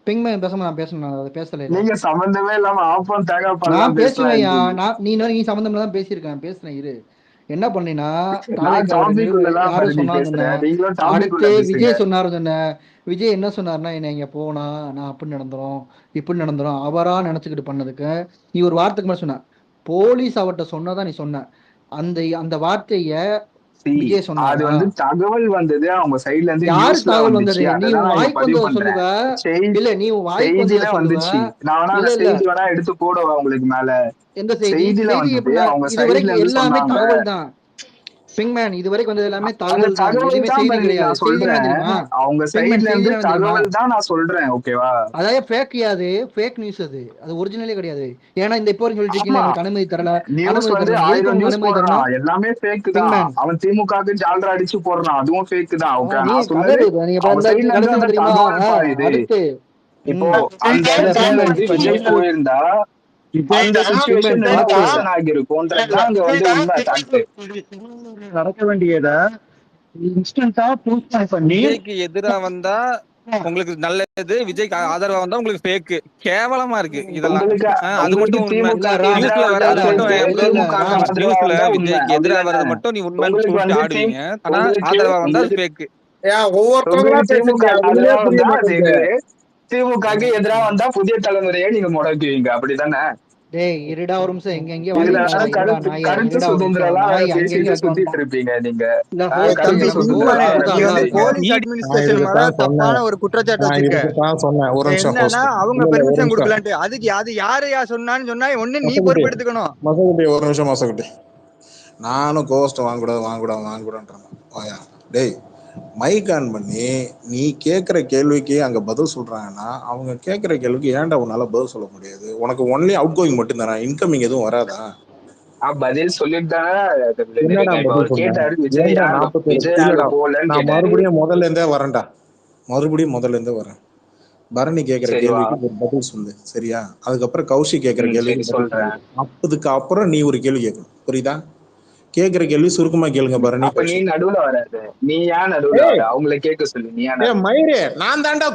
பிங்மேன் பேசாம நான் பேசணும், நான் அதை பேசல. நீங்க சம்பந்தமே இல்லாம ஆப்பம் தேங்காய் நான் பால்லாம் பேசலாம் பேசுவேன்யா. எப்படி? நீ சம்மந்தம் தான் பேசியிருக்கேன், பேசுறேன் இரு. என்ன பண்ணீங்கன்னா நான் தாவேக்காவோட டாபிக் உள்ளதான் யாரும் பரணி சொன்னான்னு சொன்ன. பேசுறேன், நீங்களும் டாபிக் அடுத்து உள்ள பேசுங்க. விஜய் சொன்னாரு சொன்ன. விஜய் என்ன சொன்னார்னா, என்ன இங்க போனா நான் அப்படி நடந்துரும் இப்படி நடந்துரும் அவரா நினைச்சுக்கிட்டு பண்ணதுக்கு நீ ஒரு வார்த்தைக்கு மேல சொன்ன. போலீஸ் அவர்கிட்ட சொன்னதான் நீ சொன்ன. அந்த அந்த வார்த்தைய விஜய் அது சொன்னாரா? வந்து தகவல் வந்தது அவங்க சைட்ல இருந்து, யாரு நியூஸ்ல தகவல் வந்துச்சு. வந்தது? நீ அததான் உன் நான் இங்க வாய்க்கு பதிவு வந்ததை பண்றேன். சொல்லுவ. இல்ல நீ உன் வாய்க்கு செய்தியில வந்ததை சொல்லுவ. வந்துச்சு. நான் வேணா அந்த இல்ல செய்தி வேணா எடுத்து போடுவேன் உங்களுக்கு மேல. எந்த செய்தி? செய்தியில செய்தி வந்தது, எப்படின்னா அவங்க இது சைட்ல வரைக்கும் இருந்து எல்லாமே சொன்னாங்க. தகவல் தான் பிங்மேன். இது வரைக்கும் வந்தது எல்லாமே அந்த தகவல் தான், தகவல் எதுவுமே தான் செய்தி பரணி கிடையாது. நான் செய்தினா சொல்றேன். தெரியுமா? அவங்க பிங்மேன் சைட்ல இருந்து செய்தினா தெரியுமா? தகவல் தான் நான் சொல்றேன், ஓகேவா? அதாவது ஃபேக் யாது, ஃபேக் நியூஸ். அது ஒரிஜினலே கிடையாது. ஏன்னா இந்த இப்போ வரைக்கும் சொல்லிட்டு இருக்கீங்க ஆமா, எங்களுக்கு அனுமதி தரல, நியூஸ் அனுமதி வந்து தரல. எதுக்கு 1000 உங்களுக்கு நியூஸ் அனுமதி தரணும்? போடுறான், எல்லாமே ஃபேக் தான். பிங்மேன் அவன் திமுகவுக்கு ஜால்ரா அடிச்சு போடுறான், அதுவும் ஃபேக் தான். ஓகே, நீ நான் சொன்னது கதறு. நீங்க அவங்க சைட்ல இருந்து கடைசி அந்த தெரியுமா? தகவல் பாயுது. அடுத்து இப்போ அந்த இல்ல இடத்துல பிங்மேன் வந்து விஜய் போயிருந்தா அந்த சிச்சுவேஷன் என்ன பார்த்து வேர்சன் ஆகிருக்கும்ன்றதுதான் அங்க வந்து உண்மை ஃபேக்ட். நடக்க வேண்டியதை இன்ஸ்டன்டா ப்ரூஃப் பண்ணி விஜய்க்கு எதிரா வந்தா உங்களுக்கு நல்லது, விஜய்க்கு ஆதரவா வந்தா உங்களுக்கு ஃபேக். கேவலமா இருக்கு இதெல்லாம். உங்களுக்கு அது மட்டும் உண்மை. இல்ல திமுக ராம், நியூஸ்ல வர அது மட்டும் இல்ல ப்ரோ, இல்ல திமுக ராம், ஆதரவா நியூஸ்ல வந்தா உண்மை, விஜய்க்கு எதிரா அப்படிதானே? வர்றது மட்டும் நீ உண்மைன்னு உங்களுக்கு சொல்லிட்டு வந்து ஆடுவீங்க. ஆனா உங்களுக்கு ஆதரவா வந்தா அது உங்களுக்கு ஃபேக். ஒவ்வொருத்தவங்களா உங்களுக்கு திமுக பேசுறீங்க, அது உண்மையே ஆதரவா புரிய வந்தா அது மாட்டேங்குது. இது, திமுகக்கு எதிராக வந்தா புதிய தலைமுறையை நீங்க முடக்குவீங்க, அப்படிதானே? டேய் இருடா ஒரு நிமிஷம். எங்க இதுல வாங்கிட்டு வேற இருடா நாயே. கருத்து இருடா ஒரு சுதந்திரம் நிமிஷம். எல்லாம் வேற நாய் அங்கங்க பேசிட்டு வைக்க சுத்திட்டு வந்துட்டான். இருப்பீங்க நீங்க. இல்ல ஹோஸ்ட் கருத்து அங்க சுதந்திரம் எல்லாம் வேற ஹோஸ்ட் நீ வந்து பேசுறீங்க. போலீஸ் நான் அட்மினிஸ்ட்ரேஷன் மேல இதுக்குத்தான் சொன்னேன். தப்பான ஒரு குற்றச்சாட்டு நான் வச்சிருக்க. இதுக்குத்தான் சொன்னேன். ஒரு நிமிஷம் என்னன்னா ஹோஸ்ட். அவங்க இல்ல ஒரு பெர்மிஷன் நிமிஷம் கொடுக்கலான்ட்டு. அதுக்கு அது யாரையா சொன்னான்னு சொன்னா ஒண்ணு நீ மசகுட்டி, பொறுப்பெடுத்துக்கணும். மசகுட்டி ஒரு நிமிஷம் மசகுட்டி. நானும் கோஸ்ட் வாங்கக்கூடாதுன்றேன். ஓயா டேய், மைக் ஆன் பண்ணி நீ கேட்குற கேள்விக்கு அங்கே பதில் சொல்கிறாங்கன்னா அவங்க கேட்குற கேள்விக்கு ஏன்டா உன்னால பதில் சொல்ல முடியாது? உனக்கு ஒன்லி அவுட் கோயிங் மட்டும் தானே, இன்கமிங் எதுவும் வராதா? பதில் சொல்லிட்டு தானே என்னடா இப்ப பதில் அவர் சொல்றேன்? கேட்டாரு, விஜய் ஏன்டா ஏன் 41 விஜய் அங்க இல்லடா, போகலன்னு நான் கேட்டாரு. மறுபடியும் முதல்ல இருந்தே வரேன்டா. வரேன். பரணி கேட்குற சரி வா. கேள்விக்கு ஒரு பதில் சொல்லு, சரியா? அதுக்கப்புறம் கௌஷி கேட்குற சரி கேள்விக்கு பதில் சொல்லு. சொல்றேன். அதுக்கு அப்புறம் நீ ஒரு கேள்வி கேட்கணும், புரியுதா? கேட்குற கேள்வி சுருக்கமா கேளுங்க பரணி, அப்ப நீ கௌஷி. நடுவுல வராது, நீ ஏன் நடுவுல வர? அவங்கள கேட்க சொல்லு, நீ ஏன் ஏ நடுவுல? மயிரே, நான் தாண்டா